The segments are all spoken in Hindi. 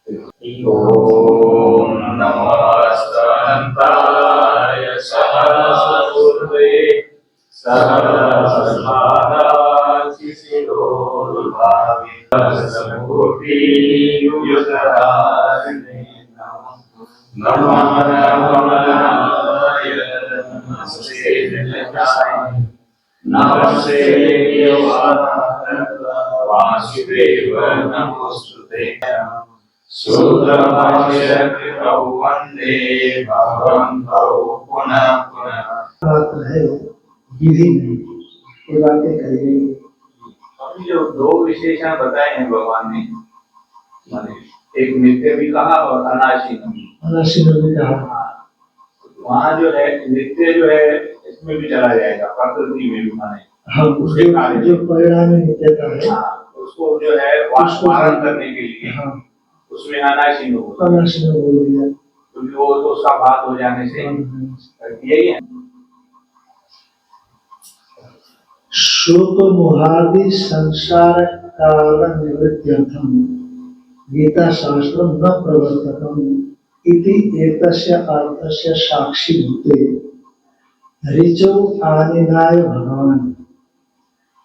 ओम नमस्तंताय सहस्रपूर्वे सहस्रभागाचिशिरोर्भावितसमूर्ति युगधारिणे नमो नमः नमस्ते नमस्ते वासुदेव नमोस्तुते सूत्रभाष्यकृतौ वन्दे भगवन्तौ पुनः पुनः। बात है विधि नहीं, ये बातें कही गई। अभी जो दो विशेषण बताए हैं भगवान ने, माने एक नित्य भी कहा और अनासीन भी कहा। वहाँ जो है नित्य जो है इसमें भी चला जाएगा, प्रकृति में भी माने हाँ, उसके कार्य जो परिणाम नित्यता है, उसको जो है वारण करने के लिए उसमें अनासीन बोल दिया, क्योंकि वो तो उसका बात हो जाने से यही है। शोक मोहादि संसार काल निवृत्त्यर्थम गीता शास्त्र न प्रवर्तकम इति एतस्य अर्थस्य साक्षी भूते ऋचौ आनिनाय भगवान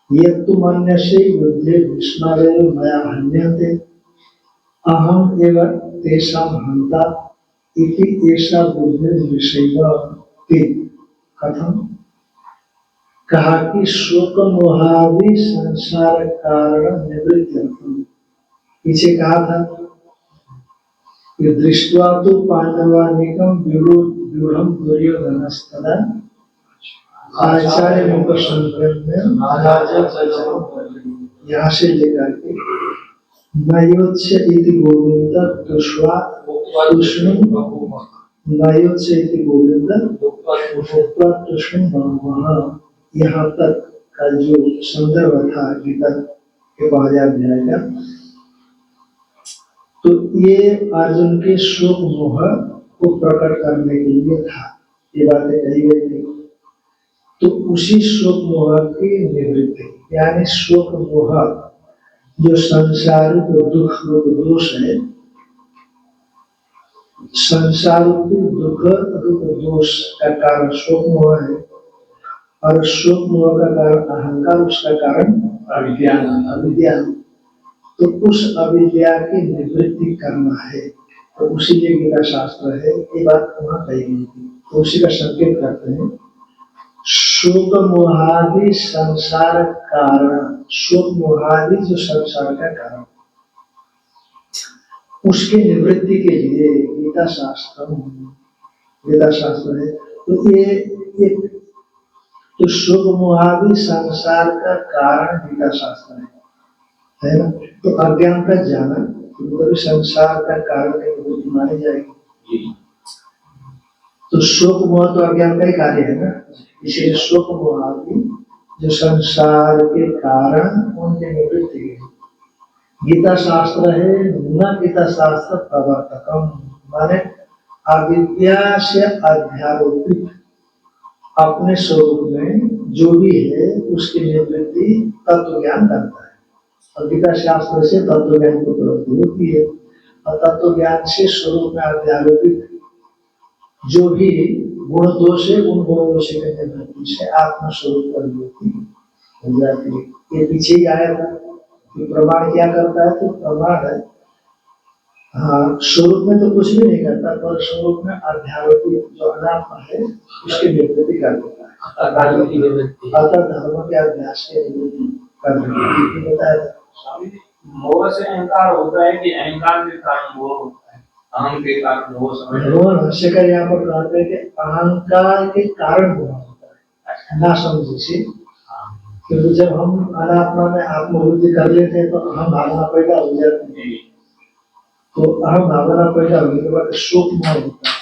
यत्तु मन्यसे युद्धे विस्मरेण मया हन्यते अहम एव तेषां हन्ता इति एषा बुद्धिर्विषयः कथम कहा कि शोक मोहादि संसार कारण निवृत्त्यर्थम, पीछे कहा था कि दृष्ट्वा तो पांडवानिकं व्यूढ़ं दुर्योधनस्तदा आचार्य यहाँ से लेकर के नयोत्स्य इति गोविंद तुष्वा तुष्णिं नयोत्स्य इति गोविंद भुक्त्वा तुष्णिं बहुमः, यहाँ तक का जो संदर्भ था गीता के 12 अध्याय का, तो ये अर्जुन के शोक मोह को प्रकट करने के लिए था, ये बातें कही गई थी। तो उसी शोक मोह की निवृत्ति, यानी शोक मोह जो संसारिक दुख रूप दोष है, संसार रूपी दुख रूप दोष का कारण शोक मोह है, और शोक मोह का कारण अहंकार, उसका कारण अविद्या। तो उस अविद्या की निवृत्ति करना है, तो उसी लिए गीता शास्त्र है, ये बात वहां कही गई थी। तो उसी का संकेत करते हैं शोक मोहादि संसार कारण, शोक मोहादि जो संसार का कारण, उसकी निवृत्ति के लिए गीता शास्त्र है। तो ये एक तो शोक मोहादि संसार का कारण गीता शास्त्र है ना। तो अज्ञानता जाना तो संसार का कारण की निवृत्ति मानी जाएगी। तो शोक मोह तो अज्ञान का ही कार्य है ना, इसलिए शोक मोहादि जो संसार के कारण उनकी निवृत्ति है। गीता शास्त्र है न गीता शास्त्र प्रवर्तकम, माने अविद्या से अध्यारोपित अपने स्वरूप में जो भी है उसकी निवृत्ति तत्व ज्ञान करता है, और गीता शास्त्र से तत्व ज्ञान की प्रवृत्ति होती है, और तत्व ज्ञान से स्वरूप में अध्यारोपित जो भी गुण दोष है, उन गुण दोष के निवृत्ति से आत्मा स्वरूप पर निवृत्ति हो जाती है। ये पीछे ही आया था कि प्रमाण क्या करता है, तो प्रमाण है हाँ स्वरूप में तो कुछ भी नहीं करता, पर स्वरूप में अध्यारोपित जो अनात्मा है उसकी निवृत्ति कर देता है, अतः धर्म के अभ्यास के निवृत्ति कर देता है। बताया मोह से अहंकार होता है कि अहंकार के कारण मोह होता है, अहम के कारण मोह समझ भाष्यकार यहाँ पर कहते हैं कि अहंकार के कारण मोह होता है, ना समझे से, क्योंकि जब हम अनात्मा में आत्मबुद्धि कर लेते हैं तो अहम भावना पैदा हो जाती है, तो अहम भावना पैदा होने के बाद शोक मोह होता है।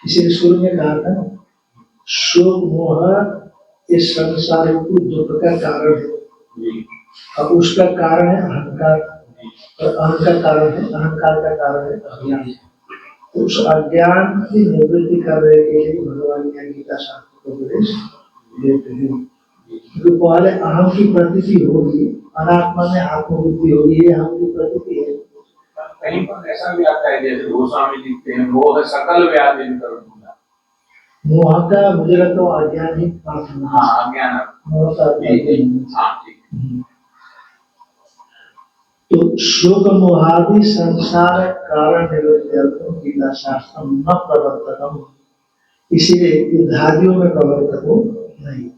इसीलिए शुरू में कहा था शोक मोह इस संसार को दुख का कारण है, और उसका कारण है अहंकार, और अहंकार का कारण है अज्ञान। उस अज्ञान की निवृत्ति करने के लिए भगवान का गीता शास्त्र को उपदेश देते हैं। तो पहले अहम की प्रतीति होगी, अनात्मा में आत्मबुद्धि होगी, ये अहम की प्रतीति है, कहीं पर ऐसा भी आता है जैसे गोस्वामी लिखते हैं मोह सकल व्याधि निकल दूंगा। मोह का मुझे लगता है अज्ञान ही मात्र। हाँ अज्ञान। मोह का अज्ञान। हाँ ठीक। तो शोक मोहादि संसार कारण निवृत्त्यर्थम गीता शास्त्र न प्रवर्तकम, इसीलिए युद्धादियों में प्रवर्तक हो नहीं।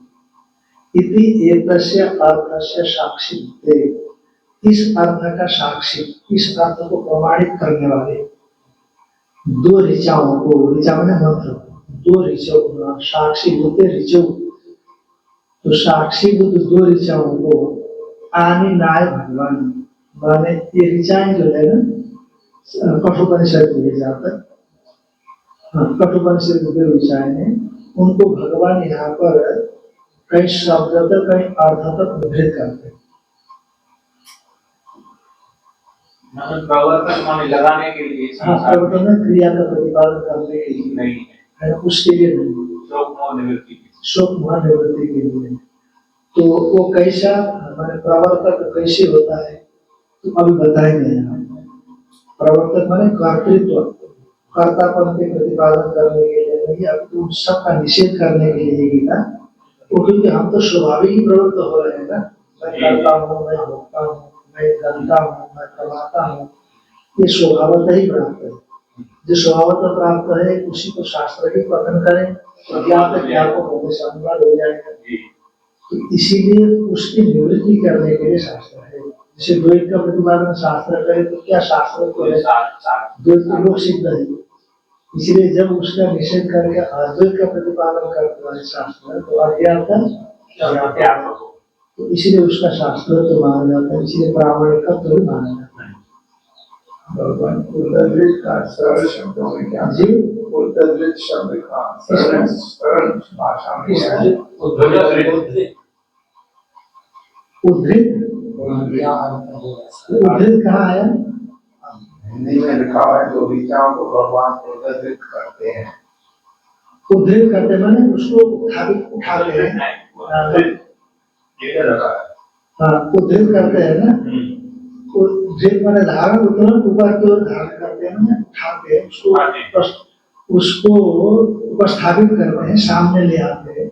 इति एतस्य अर्थस्य साक्षी, इस अर्थ का साक्षी, इस अर्थ को प्रमाणित करने वाले दो ऋचाओं को, ऋचा माने मंत्र, दो ऋचाओं, साक्षी होते ऋचौ, तो साक्षी बुद्ध दो ऋचाओं को आनि नाय भगवान, माने ये ऋचाएं जो है ना कठोपनिषद में जाकर, कठोपनिषद के ऋचाएं हैं, उनको भगवान यहाँ पर कई शब्द तक कई अर्थ तक विभेद करते हैं। प्रवर्तन माने लगाने के लिए, प्रवर्तन में क्रिया का प्रतिपादन करने के लिए नहीं है, उसके लिए नहीं, शोक मोह निवृत्ति, शोक मोह निवृत्ति के लिए। तो वो कैसा माने प्रवर्तक कैसे होता है तो अभी बताएंगे यहाँ। प्रवर्तक माने कर्तृत्व, कर्तापन के प्रतिपादन करने के लिए नहीं, अब तो सबका निषेध करने के लिए गीता, क्योंकि हम तो स्वाभाविक ही प्रवृत्त हो रहे हैं ना, मैं करता हूँ, मैं भोगता हूँ, मैं गंता हूँ, मैं कमाता हूँ, ये स्वभावतः ही प्राप्त है। जो स्वभावतः प्राप्त है उसी को शास्त्र ही पठन करें तो ज्ञात ज्ञान को होने से अनुवाद हो जाएगा। तो इसीलिए उसकी निवृत्ति करने के लिए शास्त्र है। जैसे द्वैत का प्रतिपादन शास्त्र करे तो क्या शास्त्र को है, द्वैत तो लोक सिद्ध है, इसलिए जब उसका निषेध करके अद्वैत का प्रतिपादन करता है शास्त्र तो अज्ञात का, तो इसीलिए उसका शास्त्र तो माना जाता है, इसलिए प्रामाणिक का तो माना जाता है। भगवान उद्धृत का सरल शब्दों में क्या जी, उद्धृत शब्द का सरल भाषा में क्या है? उद्धृत उद्धृत कहाँ आया? हिंदी में लिखा है जो ऋचाओं को भगवान उद्धृत करते हैं। उद्धृत करते माने उसको उठाते हैं, हाँ उद्धृत करते हैं ना, उद्धृत माने धारण, उतना ऊपर की ओर धारण करते हैं ना, उठाते हैं उसको उपस्थापित करते हैं, सामने ले आते हैं,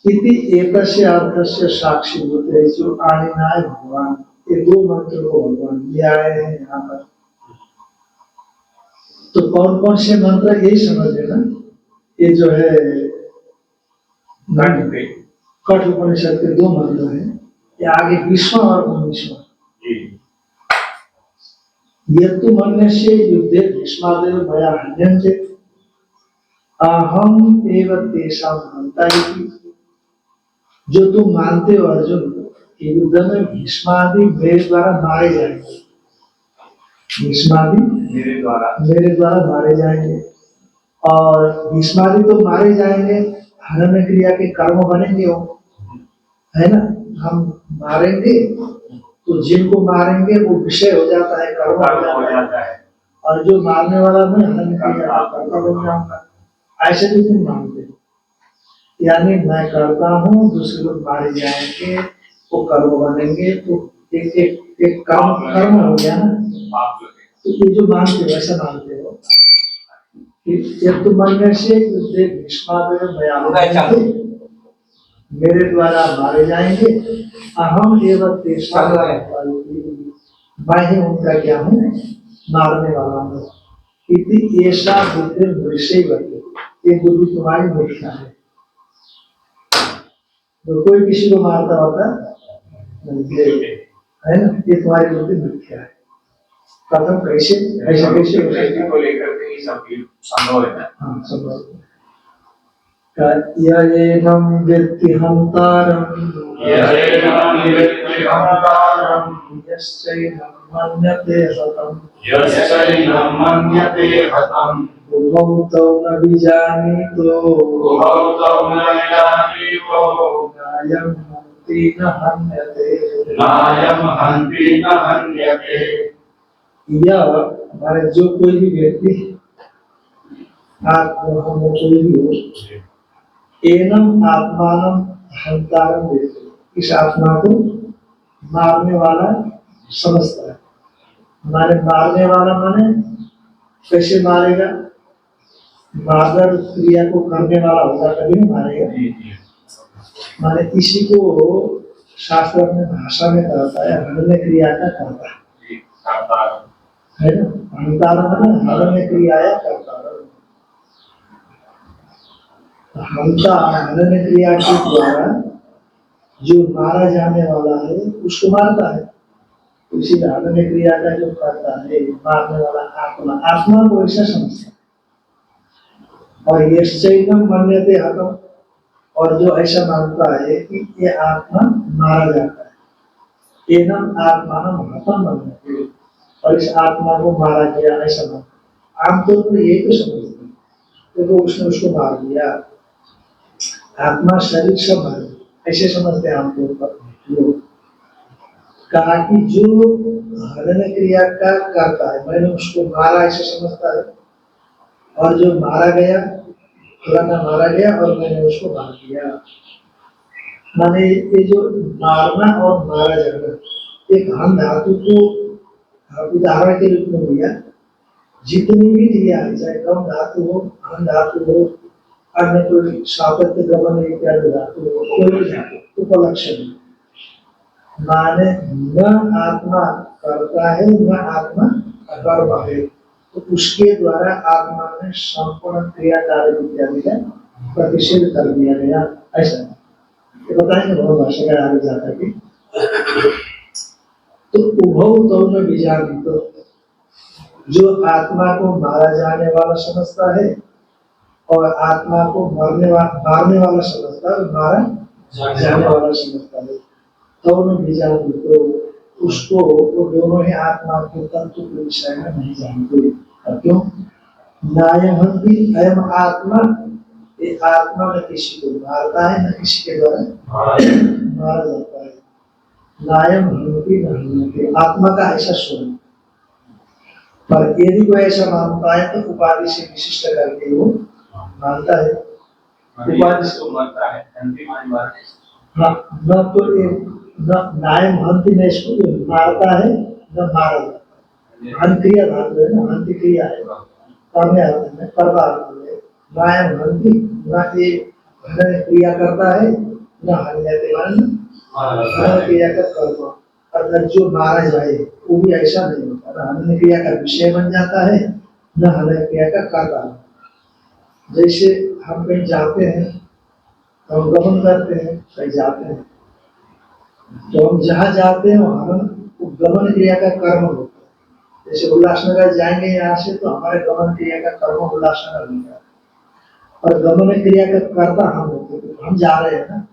इति एतस्य अर्थस्य साक्षी होते हैं जो आनिनाय भगवान, ये दो मंत्र को भगवान ले आए हैं यहाँ पर। तो कौन कौन से मंत्र यही समझ लेना, ये जो है कठ उपनिषद के दो मंत्र हैं, ये आगे 20वां और 19वां। ये तो मन से युद्धे भीष्मादेव मया हन्यन्ते अहम एवं तेषां हन्ता इति, जो तुम मानते हो अर्जुन कि युद्ध में भीष्मादि मेरे द्वारा मारे जाएंगे, भीष्मादि मेरे द्वारा मारे जाएंगे, और भीष्मादि तो मारे जाएंगे, हनन क्रिया के कर्म बनेंगे वो, है ना, हम मारेंगे तो जिनको मारेंगे वो विषय हो जाता है, कर्म हो जाता है, और जो मारने वाला मैं हनन क्रिया का कर्ता बन जाऊंगा, ऐसे भी तुम मानते हो। यानी मैं करता हूँ, दूसरे लोग मारे जाएंगे, वो कर्म बनेंगे, तो एक कर्म हो गया ना। तो ये जो मानते हो ऐसा मानते हो कि तो मन से मेरे द्वारा मारे जाएंगे, अहम एवं तेषां मैं ही उनका क्या हूँ, मारने वाला हूँ। इति ऐसा बुद्धि वृषे वर्ते, ये बुद्धि तुम्हारी मिथ्या है। तो कोई किसी को मारता होता है ना, ये तुम्हारी बुद्धि मिथ्या है। प्रथम कैसे कैसे को लेकर के ये सब संभव है ना? हाँ संभव है। येनम व्यक्ति हंतारम यस्यैनं मन्यते हतम् उभौ तौ न विजानीतो नायं हन्ति न हन्यते। यह हमारे जो कोई भी व्यक्ति कोई भी हो, एनम आत्मानम हंतारम, इस आत्मा को मारने वाला समझता है। माने मारने वाला माने कैसे मारेगा? मारकर क्रिया को करने वाला होगा तभी नहीं मारेगा। जी जी माने इसी को शास्त्र अपने भाषा में कहता है हनन क्रिया का कर्ता, जी, साकार। है ना? हंतार माने हनन क्रिया या कर्ता। हंता हनन क्रिया के द्वारा जो मारा जाने वाला है उसको मारता है। तो इसीलिए हनन क्रिया का जो करता है मारने वाला आत्मा, आत्मा को ऐसा समझता है। और ये शैनम मान्यते हतम, और जो ऐसा मानता है कि ये आत्मा मारा जाता है, एनम आत्मानम हतम मान्यते, और इस आत्मा को मारा गया ऐसा मानता है। आमतौर पर यही तो समझते हैं, तो उसने उसको मार दिया, आत्मा शरीर सब मार दिया, ऐसे समझते हैं आमतौर पर लोग। कहा कि जो हनन क्रिया का करता है मैंने उसको मारा ऐसे समझता है, और जो मारा गया फलाना मारा गया और मैंने उसको मार दिया। माने ये जो मारना और मारा जाना एक हम धातु को उदाहरण के रूप में लिया। जितनी भी क्रिया है चाहे कम धातु हो, हम धातु हो, अन्य कोई सातत्य गमन इत्यादि धातु हो, कोई भी धातु उपलक्षण है। माने न आत्मा करता है न आत्मा कर्म है, तो उसके द्वारा आत्मा ने संपूर्ण क्रिया कार्य इत्यादि का प्रतिषेध कर दिया गया। ऐसा ये बताएंगे बहुत भाषा आगे जाकर के। तो उभव दोनों विजानी, तो जो आत्मा को मारा जाने वाला समझता है और आत्मा को मारने वाला समझता है, मारा जाने वाला समझता है, दोनों विजानी, तो उसको वो दोनों ही आत्मा के तत्व के विषय में नहीं जानते। क्यों? नायमहंति अयम आत्मा, ये आत्मा न किसी को मारता है न किसी के द्वारा मारा जाता है। नायमहंति न हन्यते, आत्मा का ऐसा स्वरूप। पर यदि कोई ऐसा मानता है तो उपाधि से विशिष्ट करके वो मानता है। उपाधि से मानता है अंतिम बार। हाँ, न तो ये न नायमहंति में इसको मारता है न मारा जाता है। अंत्रिया धातु है ना, अंत्य क्रिया है, करने आते हैं, करवा आते हैं। नायमहंति न ये क्रिया करता है न हन्यते माने क्रिया का कर्म। अगर जो मारा जाए वो भी ऐसा नहीं होता, न हनन क्रिया का विषय बन जाता है न हनन क्रिया का कर्ता। जैसे हम कहीं जाते हैं तो हम गमन करते हैं, कहीं जाते हैं तो हम जहाँ जाते हैं वहाँ गमन क्रिया का कर्म होता है। जैसे उल्लासनगर जाएंगे यहाँ से तो हमारे गमन क्रिया का कर्म उल्लासनगर होता है, और गमन क्रिया का कर्ता हम होते हैं, हम जा रहे हैं ना।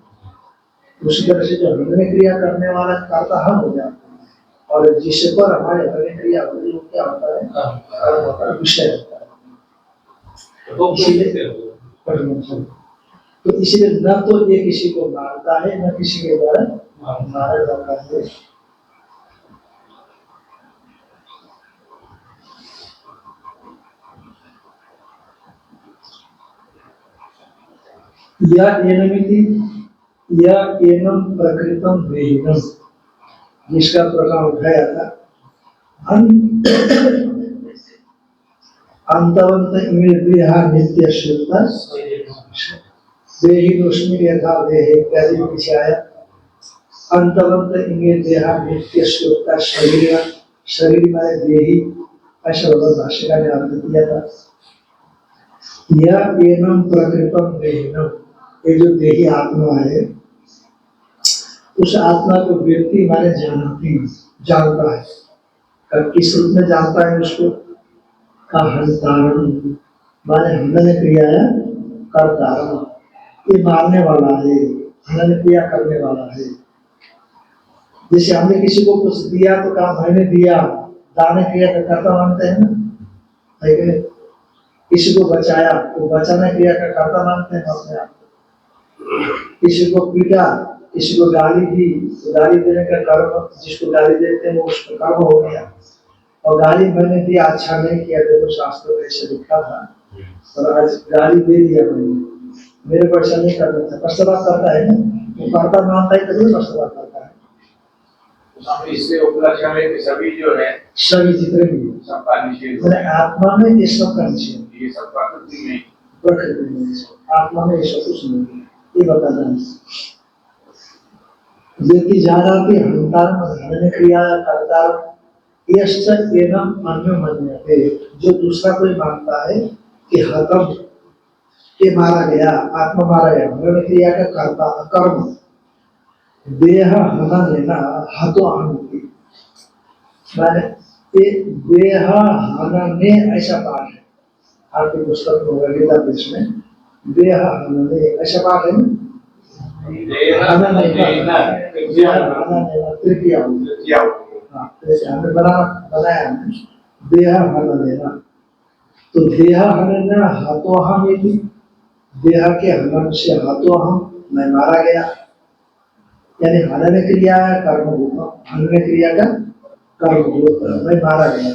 उसी तरह से जो हनन क्रिया करने वाला कर्ता हम हो जाते हैं, और जिस पर हमारे हनन क्रिया होती है वो क्या होता है? कर्म होता है, विषय होता है। तो इसलिए न तो ये किसी को मारता है न किसी के द्वारा मारा जाता है। या एनमिति या एनम प्रकृतम वेहिनम, जिसका प्रकार उठाया था अंतवंत इंद्रिया नित्य शुद्ध देहिनोस्मि यथा देहे इत्यादि पीछे आया। अंतवंत इंद्रिया नित्य शुद्ध शरीर, शरीर में देही, ऐसा भाष्यकार ने अर्थ किया था। यह एनम प्रकृतम वेहिनम, ये जो देही आत्मा है उस आत्मा को व्यक्ति माने जानता है। किस रूप में जानता है उसको? हंतारण माने हनन क्रिया करता, ये मारने वाला है, हनन क्रिया करने वाला है। जैसे हमने किसी को कुछ दिया तो कहा मैंने दिया, दान क्रिया का कर्ता मानते हैं ना, है कि? किसी को बचाया तो बचाना क्रिया का कर्ता मानते हैं अपने आप को। किसी को पीटा, किसी को गाली दी तो गाली देने का कर्म, जिसको गाली देते हैं वो उसका कर्म हो गया। और गाली मैंने दिया, अच्छा नहीं किया, देखो शास्त्र में ऐसे लिखा था और आज गाली दे दिया मैंने, मेरे को ऐसा नहीं करना था। पश्चाताप करता है ना, वो कर्ता मानता है तभी पश्चाताप करता है। स्वामी इससे उपलक्ष्य में कि सभी जो है सभी जितने भी हैं, सबका निषेध हो मैंने आत्मा में ये सब का निषेध है। ये सब प्रकृति में प्रकृति में ये सब, आत्मा में ये सब कुछ नहीं है, ये बताना है। व्यक्ति जानाति हंतारम धनने क्रिया कर्तारम यश्च एवं अन्य मन्यते, जो दूसरा कोई मानता है कि हतम के मारा गया, आत्मा मारा गया, धनने क्रिया का कर्ता कर्म देह हना लेना हतो अहमिति, माने ये देह हनने ऐसा पाठ है आपके पुस्तक में गीता प्रेस में, देह हनने ऐसा पाठ है ना, तृतीया हमने बनाया हमने देह हनन लेना, तो देह हनन हतो हम, देह के हनन से हतो हम, मैं मारा गया, यानी हनन क्रिया कर्म होता, हनन क्रिया का कर्म होता, मैं मारा गया,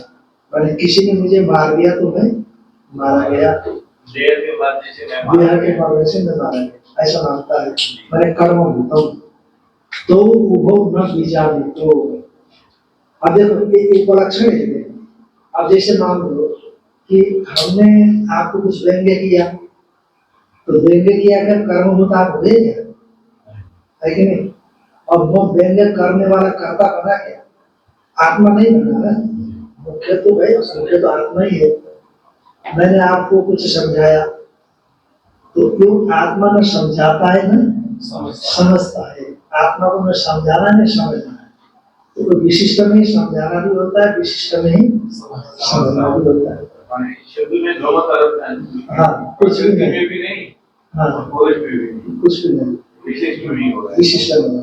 मैंने किसी ने मुझे मार दिया तो मैं मारा गया, देह के मारने से मैं मारा गया, ऐसा मानता है, मैंने कर्म होता हूँ। तो वो न बीजानी, तो अब देखो ये उपलक्षण है। अब जैसे मान लो कि हमने आपको कुछ व्यंग्य किया, तो व्यंग्य किया का कर्म होता आप हुए क्या, है कि नहीं? और वो व्यंग्य करने वाला कर्ता बना क्या, आत्मा नहीं बना ना, मुख्य तो भाई मुख्य तो आत्मा ही है। मैंने आपको कुछ समझाया, तो क्यों आत्मा में समझाता है ना, समझता है, आत्मा को मैं समझाना नहीं समझना है, तो विशिष्ट में ही समझाना भी होता है, विशिष्ट में ही समझना भी होता है। शब्द में दोनों तरफ है, हाँ कुछ भी नहीं, भी नहीं, हाँ कुछ भी नहीं, विशेष में भी होगा, विशिष्ट में।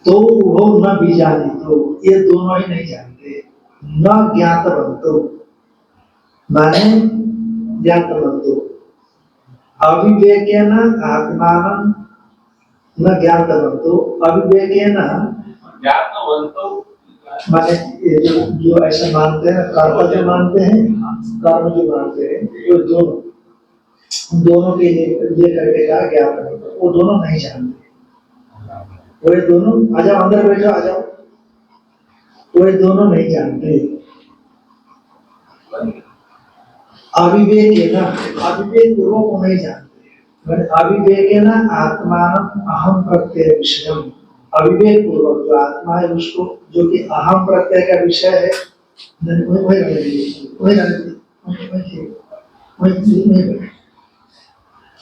तो वो न बीजानी, तो ये दोनों ही नहीं जानते, न ज्ञातवंतो माने ज्ञातवंतो, अविवेकेन आत्मानं न ज्ञातवंतो, अविवेकेन ज्ञातवंतो माने ये जो ऐसा मानते हैं, कर्म जो मानते हैं, कर्म जो मानते हैं, वो दोनों के लिए ये करके कहा ज्ञान, वो दोनों नहीं जानते, वो दोनों आ जाओ अंदर बैठो, आ जाओ, वो दोनों नहीं जानते। अविवेक है ना, अविवेक पूर्वक को नहीं जानते, मैंने अविवेक है ना, आत्मान अहम प्रत्यय विषयम, अविवेक पूर्वक जो आत्मा है उसको, जो कि अहम प्रत्यय का विषय है,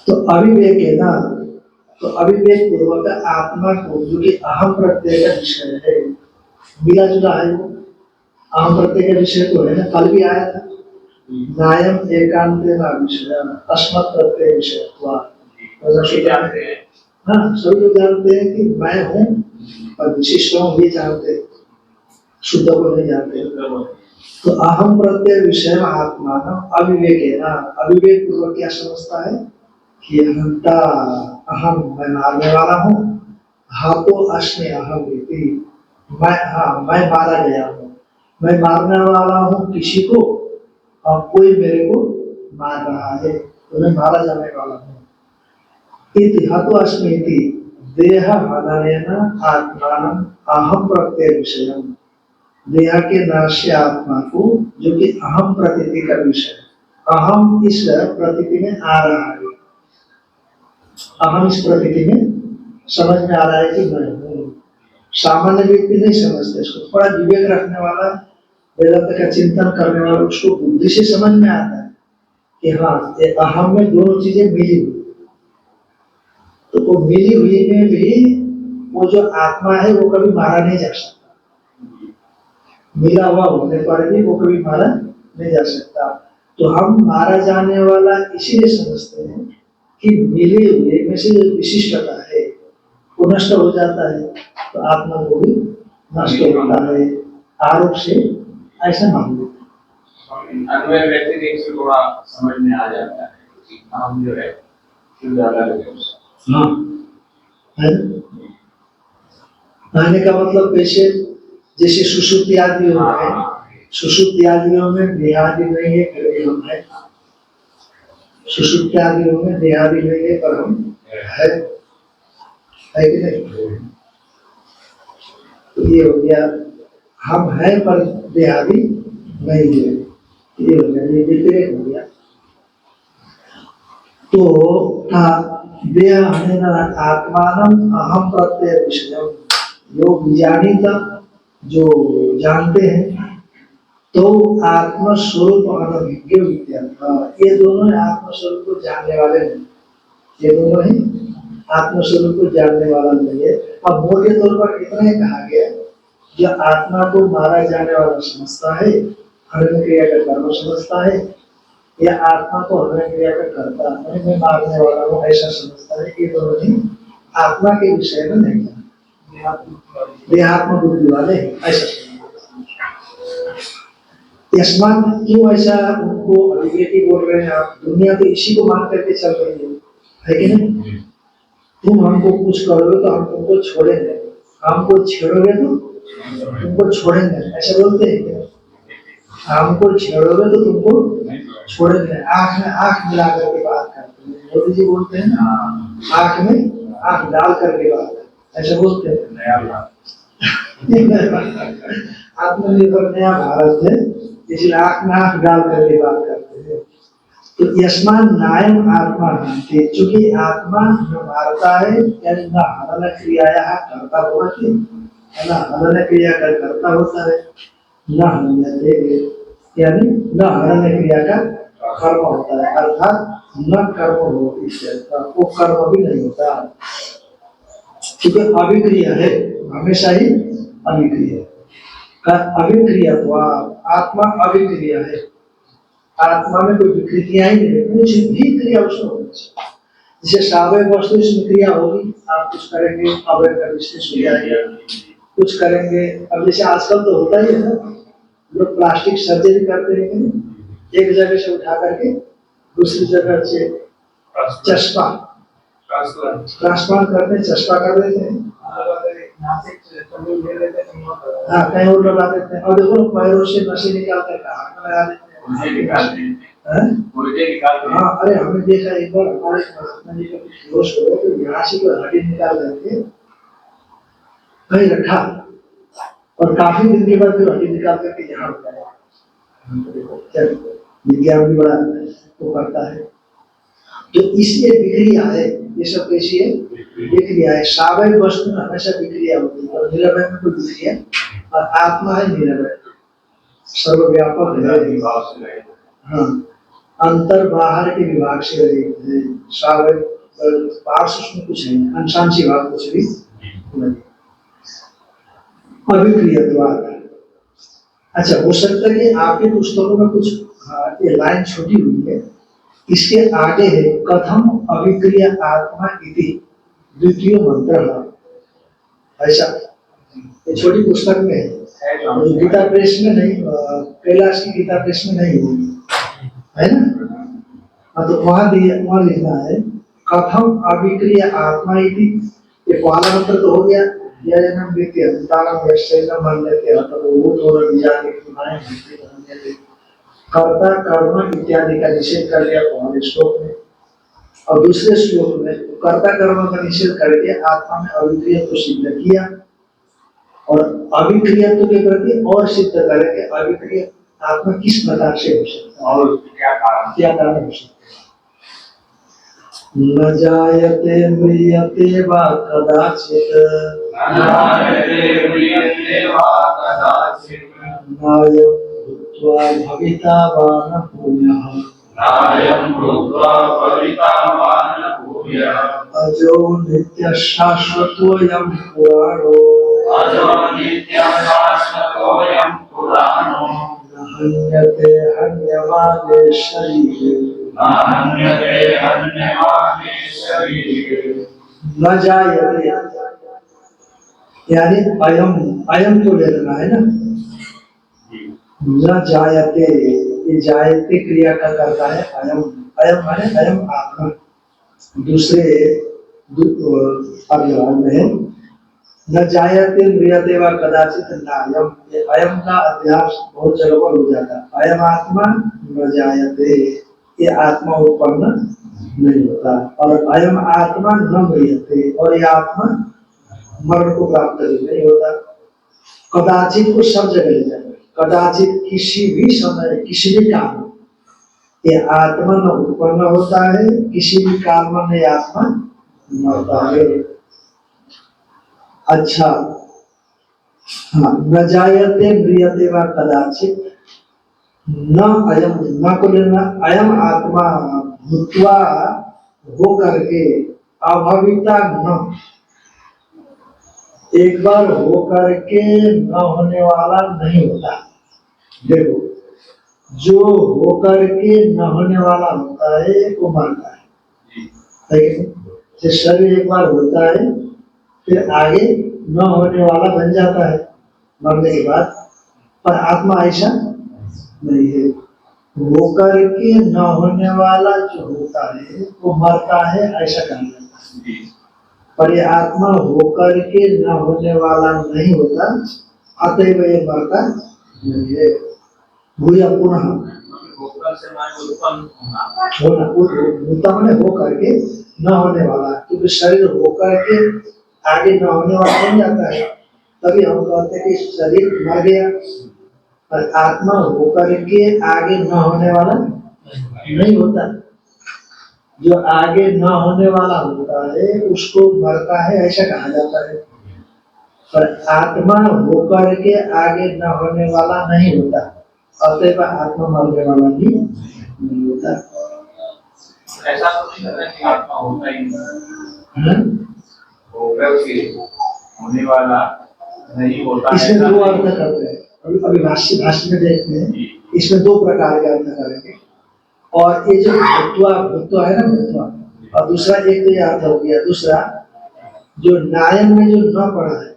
तो अविवेक है ना, तो अविवेक पूर्वक आत्मा को जो कि अहम प्रत्यय का विषय है, मिला जुला है वो, अहम प्रत्यय का विषय तो है ना, कल भी आया था, नायम एकांते ना विषय अस्मत् प्रत्यय विषय हुआ, जानते हैं, हाँ सभी लोग जानते हैं कि मैं हूँ और विशिष्ट हूँ, ये जानते हैं, शुद्ध को नहीं जानते। तो अहम प्रत्यय विषय आत्मा ना अविवेक है ना, अविवेक पूर्वक क्या समझता है कि हंता अहम, मैं मारने वाला हूँ, हाथों अस्मि अहम इति, मैं, हाँ मैं मारा गया हूँ, मैं मारने वाला हूँ किसी को, और कोई मेरे को मार रहा है, तो मैं मारा जाने वाला हूँ। इति हाथों अस्मि इति देह हननेन आत्मानं अहम प्रत्यय विषयम, देह के नाश से आत्मा को, जो कि अहम प्रतीति का विषय, अहम इस प्रतीति में आ रहा है, अहम इस प्रतीति में समझ में आ रहा है कि मैं हूँ। सामान्य व्यक्ति नहीं समझते इसको, थोड़ा विवेक रखने वाला, वेदांत का चिंतन करने वाला, उसको बुद्धि से समझ में आता है कि हाँ ये अहम में दोनों चीजें मिली हुई, तो वो मिली हुई में भी वो जो आत्मा है वो कभी मारा नहीं जा सकता, मिला हुआ होने पर भी वो कभी मारा नहीं जा सकता। तो हम मारा जाने वाला इसीलिए समझते हैं कि मिले हुए में से जो विशिष्टता है वो नष्ट हो जाता है, तो आत्मा को भी नष्ट होता है, आरोप से ऐसा मान लेते हैं। अन्वय व्यतिरेक से थोड़ा समझ में आ जाता है कि हम जो है ज्यादा हाँ है, कहने का मतलब कैसे, जैसे सुषुप्ति आदियों में, सुषुप्ति आदियों में देहादि नहीं है, फिर भी हम है, सुषुप्ति आदियों में देहादि नहीं है पर हम है कि नहीं? तो ये हो गया हम हैं पर देहादि नहीं है, ये हो गया, ये व्यतिरेक हो गया। तो था देह हनेन आत्मानम अहम प्रत्यय विषयम, जो विजानीता जो जानते हैं तो आत्मस्वरूप अनभिज्ञ विद्या, ये दोनों आत्मस्वरूप को जानने वाले नहीं, ये दोनों ही आत्मस्वरूप को जानने वाला नहीं है। अब मोटे तौर पर इतना ही कहा गया, जो आत्मा को मारा जाने वाला समझता है, हरण क्रिया का कर्म समझता है, या आत्मा को हरण क्रिया का कर्ता मैं मारने वाला हूँ ऐसा समझता है, ये दोनों ही आत्मा के विषय में नहीं है, देहात्म बुद्धि वाले ऐसा समझते। यस्मात क्यों ऐसा उनको अभिव्यक्ति बोल रहे हैं आप, दुनिया तो इसी को मान करके चल रही है कि नहीं? तुम हमको कुछ करोगे तो हम तुमको छोड़ेंगे, हमको छेड़ोगे तो तुमको छोड़ेंगे, ऐसा बोलते हैं क्या? हमको छेड़ोगे तो तुमको छोड़ेंगे, आंख में आंख मिला करके बात करते हैं, मोदी जी बोलते हैं ना, आंख में आंख डाल करके बात करते, ऐसा बोलते हैं। आत्मनिर्भर नया भारत है, इसलिए आंख में आंख डाल करके बात करते हैं। तो यस्मान नायम आत्मा है, चूंकि आत्मा जो मारता है यानी न हनन क्रिया करता होती है, न हनन क्रिया का करता होता है, न हनन यानी न हनन क्रिया का कर्म होता है, अर्थात न कर्म होती है, वो कर्म भी नहीं होता, क्योंकि अभिक्रिया है, हमेशा ही अभिक्रिया का अभिक्रिया, तो आत्मा अभिक्रिया है, आत्मा में कोई विकृतियां ही नहीं, कुछ भी क्रिया उसमें होनी चाहिए। जैसे सावय वस्तु इसमें क्रिया होगी, आप कुछ करेंगे अवय का विशेष हो जाएगा, कुछ करेंगे। अब जैसे आजकल तो होता ही है ना, लोग प्लास्टिक सर्जरी करते हैं, एक जगह से उठा करके दूसरी जगह से चश्मा ट्रांसप्लांट करते हैं, चश्मा कर देते हैं, हाँ कहीं और लगा देते हैं, और देखो पैरों से नशे निकाल कर हाथ में लगा देते हैं, हाँ अरे हमने देखा एक बार हमारे महात्मा जी का कुछ दोष हो तो यहाँ से कोई हड्डी निकाल करके कहीं रखा, और काफी दिन के बाद हड्डी निकाल करके यहाँ लगाया, विज्ञान भी बड़ा वो करता है। तो इसलिए विक्रिया है, ये सब कैसी है? विक्रिया है। सावय वस्तु में हमेशा विक्रिया होती है, और निरवय में कोई विक्रिया, और आत्मा है निरवय, सर्वव्यापक है, हाँ अंतर बाहर के विभाग से रहित है, सावय पार्श्व उसमें कुछ नहीं, अंशांशी भाग कुछ भी नहीं, अभिक्रियत्वात्। अच्छा, हो सकता है कि आपके पुस्तकों में कुछ ये लाइन छोटी हुई है, इसके आगे है कथम अभिक्रिया आत्मा इति द्वितीय मंत्र, ऐसा ये छोटी पुस्तक में है, गीता प्रेस में नहीं, कैलाश की गीता प्रेस में नहीं है ना, तो वहां लिखना है कथम अभिक्रिया आत्मा इति, ये पहला मंत्र तो हो गया, यजनम द्वितीय अंतारम यश्चैनम मन्यते अततो दोनों विजाति सुनाए कर्ता कर्म इत्यादि का निषेध कर दिया पहले श्लोक में, और दूसरे श्लोक में कर्ता कर्म का निषेध करके आत्मा में अभिक्रिया को सिद्ध किया, और अभिक्रिया के प्रति और सिद्ध करके अभिक्रिया आत्मा किस प्रकार से हो सकता है और क्या कारण हो सकता है। न जायते म्रियते वा कदाचित्, नायं भूत्वा भविता वा न भूयः, अजो नित्यः शाश्वतोऽयं पुराणो, न हन्यते हन्यमाने शरीरे, न जायते यानी अयम को ले लेना है ना, न जायते, ये जायते क्रिया का करता है अयम, अयम माने अयम आत्मा, दूसरे अभिमान में न जायते म्रियते वा कदाचित् नायम, अयम का अध्यास बहुत जगह पर हो जाता है, अयम आत्मा न जायते, ये आत्मा उत्पन्न नहीं होता, और अयम आत्मा न म्रियते, और ये आत्मा मरण को प्राप्त नहीं होता। कदाचित को सब जगह ले जाए, कदाचित किसी भी समय किसी भी काल में ये आत्मा न उत्पन्न होता है, किसी भी काल में ये आत्मा मरता है। अच्छा, हाँ, न जायते म्रियते वा कदाचित, न अयम, न को लेना, अयम आत्मा भूत्वा हो करके अभविता न, एक बार हो करके न होने वाला नहीं होता। देखो, जो हो करके न होने वाला होता है वो मरता है, जो शरीर एक बार होता है फिर आगे न होने वाला बन जाता है मरने के बाद, पर आत्मा ऐसा नहीं है। होकर के न होने वाला जो होता है वो मरता है, ऐसा कहा जाता है। पर ये आत्मा होकर के न होने वाला नहीं होता, अतएव ये मरता नहीं है। भूया पुनः होना, होता मैंने हो करके न होने वाला, क्योंकि शरीर होकर के आगे न होने वाला बन जाता है, तभी हम कहते हैं कि शरीर मर गया। पर आत्मा होकर के आगे न होने वाला नहीं होता। जो आगे न होने वाला होता है उसको मरता है, ऐसा कहा जाता है। पर आत्मा होकर के आगे न होने वाला नहीं होता, अतएव आत्मा मरने वाला भी नहीं होता। ऐसा तो नहीं करना कि आत्मा होता ही नहीं, होकर के होने वाला नहीं होता। इसमें दो अर्थ करते हैं, अभी भाष्य में देखते हैं, इसमें दो प्रकार के अर्थ करेंगे। और ये जो भूत्वा है ना, भूत्वा, और दूसरा एक तो ये अर्थ हो गया। दूसरा जो नायन में जो न पढ़ा है,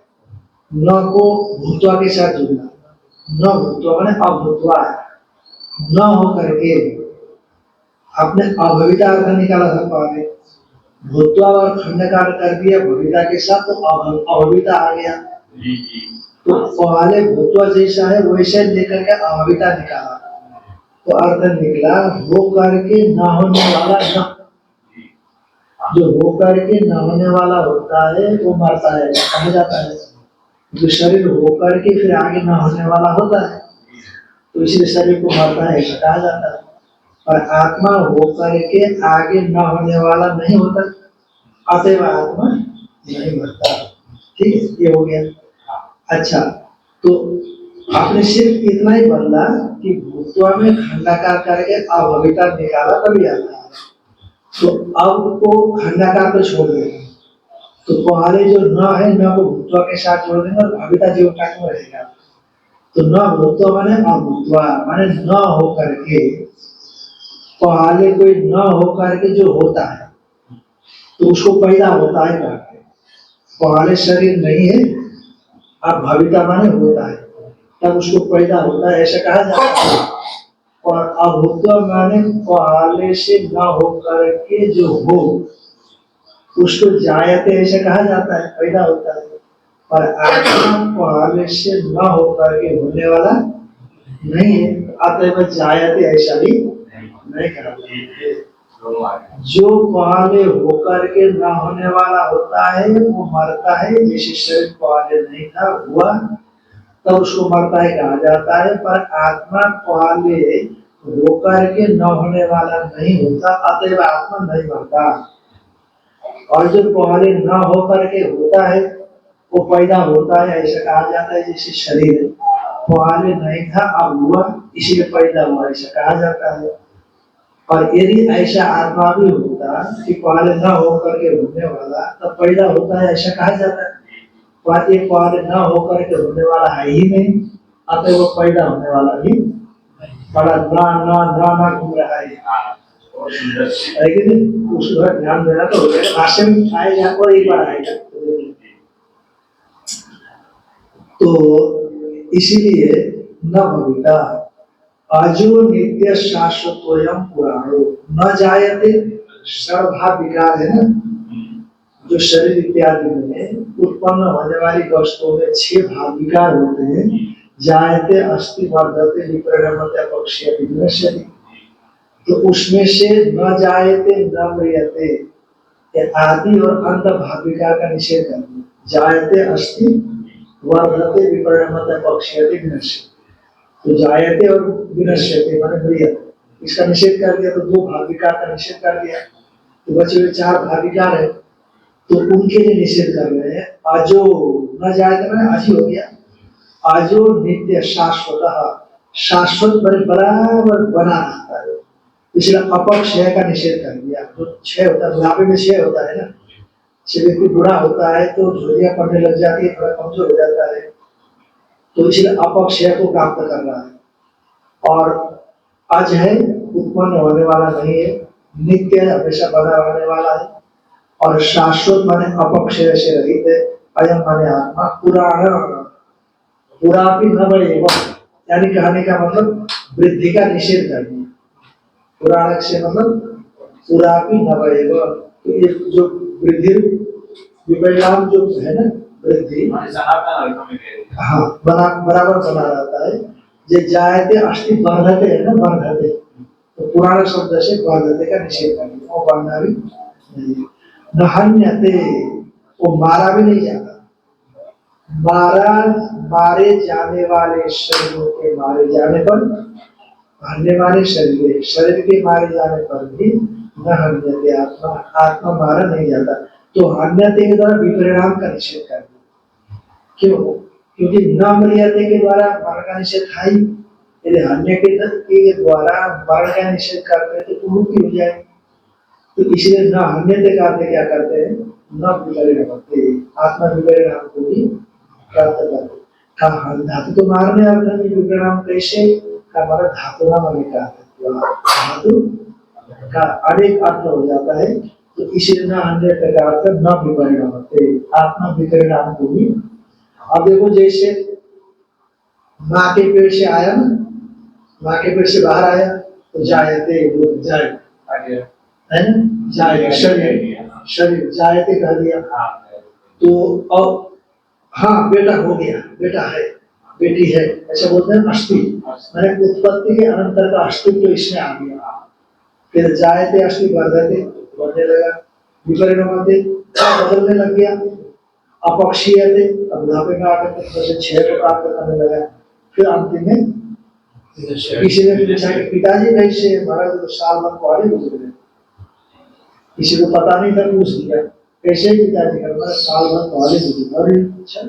न को भूत्वा के साथ जुड़ना, न भूत्वा मैंने अभूत्वा है, न हो करके आपने अभविता अर्थ निकाला था पहले, भूत्वा और खंडकार कर दिया भविता के साथ, तो अभविता आ गया। तो पहले भूत्वा जैसा है वैसे लेकर के अभविता निकाला, तो अर्थ निकला हो करके न होने वाला न। जो हो करके न होने वाला होता है वो मरता है, कहा जाता है। जो शरीर हो करके फिर आगे न होने वाला होता है, तो इसलिए शरीर को मरता है, ऐसा कहा जाता है। और आत्मा हो करके आगे न होने वाला नहीं होता, अतएव आत्मा नहीं मरता। ठीक है, ये हो गया। अच्छा, तो आपने सिर्फ इतना ही बदला कि भूत्वा में खंडाकार करके अभविता निकाला तभी आता है। तो अब को खंडाकार पे छोड़ देंगे, तो पहले जो न है न को भूत्वा के साथ जोड़ देंगे और भविता जीव का क्यों रहेगा। तो न भूत्वा माने अभूत्वा माने न हो करके, पहले कोई न हो करके जो होता है तो उसको पैदा होता है करके, पहले शरीर नहीं है, अब भविता माने होता है, तब उसको पैदा होता है, ऐसा कहा जाता है। और अभूत्वा माने पहले से न हो करके जो हो उसको जायते ऐसा कहा जाता है, पैदा होता है। पर आत्मा पहले से न हो करके होने वाला नहीं है, अतएव जायते ऐसा भी नहीं कहा जाता। जो पहले होकर के न होने वाला होता है वो मरता है, जैसे शरीर पहले नहीं था हुआ तब उसको मरता है कहा जाता है। पर आत्मा पहले होकर के न होने वाला नहीं होता, अतएव आत्मा नहीं मरता। और जो पहले न होकर के होता है वो पैदा होता है, ऐसा कहा जाता है। जैसे शरीर पहले नहीं था अब हुआ इसलिए पैदा हुआ, ऐसा कहा जाता है। और यदि ऐसा आत्मा भी होता कि पहले न होकर के होने वाला तब पैदा होता है, ऐसा कहा जाता है। पर ये पहले न होकर के होने वाला है ही नहीं, अतः वो पैदा होने वाला भी बड़ा ना घूम रहा है कि नहीं, उसको ध्यान देना तो हो जाएगा। भाष्य में आएगा और एक बार आएगा, तो इसीलिए न भविता अजो नित्य शाश्वतोयम पुराणो न जायते। सर्वभाव विकार है ना, जो शरीर इत्यादि में उत्पन्न होने वाली वस्तुओं में 6 भाव विकार होते हैं। जायते, अस्ति, वर्धते, विपरिणमते, अपक्षयते, विनश्यति। तो उसमें से न जायते न म्रियते, आदि और अंत भाव विकार का निषेध करना। जायते, अस्ति, वर्धते विपरिणमते पक्ष्यते विनश्यते। तो जायते और विनश्यते माने म्रियते, इसका निषेध कर दिया तो दो भाव विकार का निषेध कर दिया, तो बचे हुए चार भाव विकार है, तो उनके लिए निषेध कर रहे हैं। अजो न जायते माने अजी हो गया, अजो नित्य शाश्वत, शाश्वत बराबर बना रहता है, इसलिए अपक्षय का निषेध कर दिया। जो क्षय होता है, बुढ़ापे में क्षय होता है ना, शरीर की बुरा होता है तो झुर्रियां पड़ने लग जाती है, थोड़ा कमजोर हो जाता है, तो इसलिए अपक्षय को प्राप्त कर रहा है। और अज है, उत्पन्न होने वाला नहीं है, नित्य है, हमेशा बना रहने वाला है, और शाश्वत माने अपक्षय से रहित है। अयम माने आत्मा, पुराण पुरापि न बढ़ेगा, यानी कहने का मतलब वृद्धि का निषेध कर दिया। पुराणक से मतलब पुरापि न बढ़ेगा, तो ये जो वृद्धि विपरिणाम जो है ना, वृद्धि हाँ बराबर बना रहता है। जे जायते अस्थि वर्धते है ना, वर्धते, तो पुराण शब्द से वर्धते का निषेध कर दिया, वो बढ़ना भी नहीं। न हन्यते, वो मारा भी नहीं जाता, मारे जाने वाले शरीरों के मारे जाने पर, हन्य मारे शरीर के मारे जाने पर भी न हन्यते आत्मा, आत्मा मारा नहीं जाता। तो हन्यते के द्वारा विपरिणाम का निषेध कर दिया। क्यों? क्योंकि न म्रियते के द्वारा मरण का निषेध है ही, यदि हन्य के द्वारा मरण का निषेध करते हैं तो मुक्ति हो जाएगी। तो इसलिए न हन्यते का क्या करते हैं, न विपरिणाम, आत्मा विपरिणाम को भी प्राप्त करते। धातु तो मारने अर्थ में विपरिणाम कैसे का हमारा धातु ना माने का धातु का अनेक अर्थ हो जाता है, तो इसलिए न अन्य प्रकार से न विपरिणाम होते, आत्मा विपरिणाम को भी। अब देखो जैसे माँ के पेट से आया ना, माँ के पेट से बाहर आया तो जायते, जाय है ना, जाय शरीर जायते कह दिया, तो अब हाँ बेटा हो गया, बेटा है, बेटी है, ऐसा बोलते हैं अस्थि, मैंने उत्पत्ति के अनंतर का अस्तित्व तो इसमें आ गया। फिर जायते अस्थि वर्धते, बढ़ने लगा, विपरिणामते बदलने लग गया, अपक्षीयते अब बुढ़ापे में आकर जैसे क्षय को प्राप्त करने लगा। फिर अंतिम में किसी ने पूछा कि पिताजी कैसे, हमारा तो साल भर पहले गुजरे, किसी को पता नहीं था, पूछ दिया कैसे पिताजी का, हमारा साल भर पहले गुजरे। अच्छा,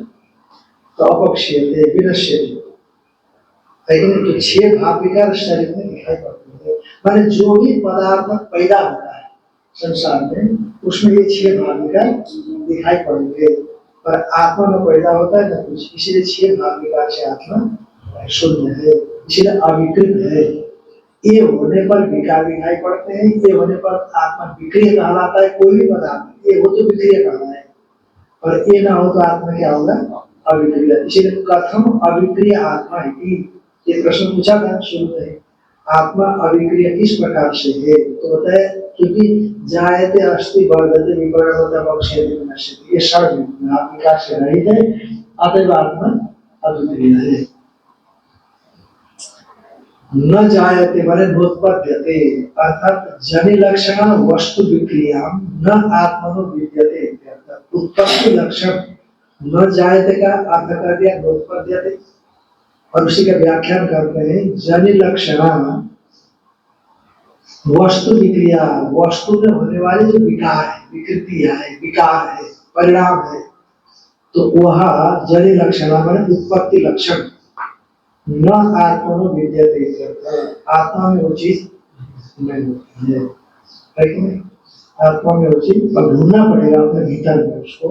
तो अपक्षीयते विनश्यते, लेकिन तो छह भाव विकार शरीर में दिखाई पड़ते हैं। माने जो भी पदार्थ पैदा होता है संसार में, उसमें ये छह भाव विकार दिखाई पड़ेंगे, पर आत्मा में पैदा होता है ना कुछ, इसीलिए छह भाव विकार से आत्मा शून्य है, इसीलिए अविकृत है। ये होने पर विकार दिखाई पड़ते हैं, ये होने पर आत्मा विक्रिय कहलाता है। कोई भी पदार्थ ये हो तो विक्रिय कहना है, और ये ना हो तो आत्मा क्या होगा, अविक्रिय। इसीलिए कथम अविक्रिय आत्मा है, ये प्रश्न पूछा था शुरू में, आत्मा अविक्रिय किस प्रकार से है, तो बताए क्योंकि जायते अस्थि वर्धते विपरिणामते अपक्षयते विनश्यते, ये षड विकार से रहित है, अतएव आत्मा अविक्रिय है। न जायते माने नोत्पद्यते, अर्थात जनि लक्षण वस्तु विक्रिया न आत्मनो विद्यते, उत्पत्ति लक्षण न जायते का अर्थ कर दिया नोत्पद्यते, और उसी का व्याख्यान करते हैं जनि लक्षण वस्तु विक्रिया, वस्तु में होने वाली जो विकार है, विकृतियां है, विकार है, परिणाम है, तो वह जनि लक्षण माने उत्पत्ति लक्षण न आत्मनो विद्यते, आत्मा में वो चीज नहीं होती है, कि नहीं? आत्मा में वो चीज ढूंढना पड़ेगा अपने भीतर में उसको,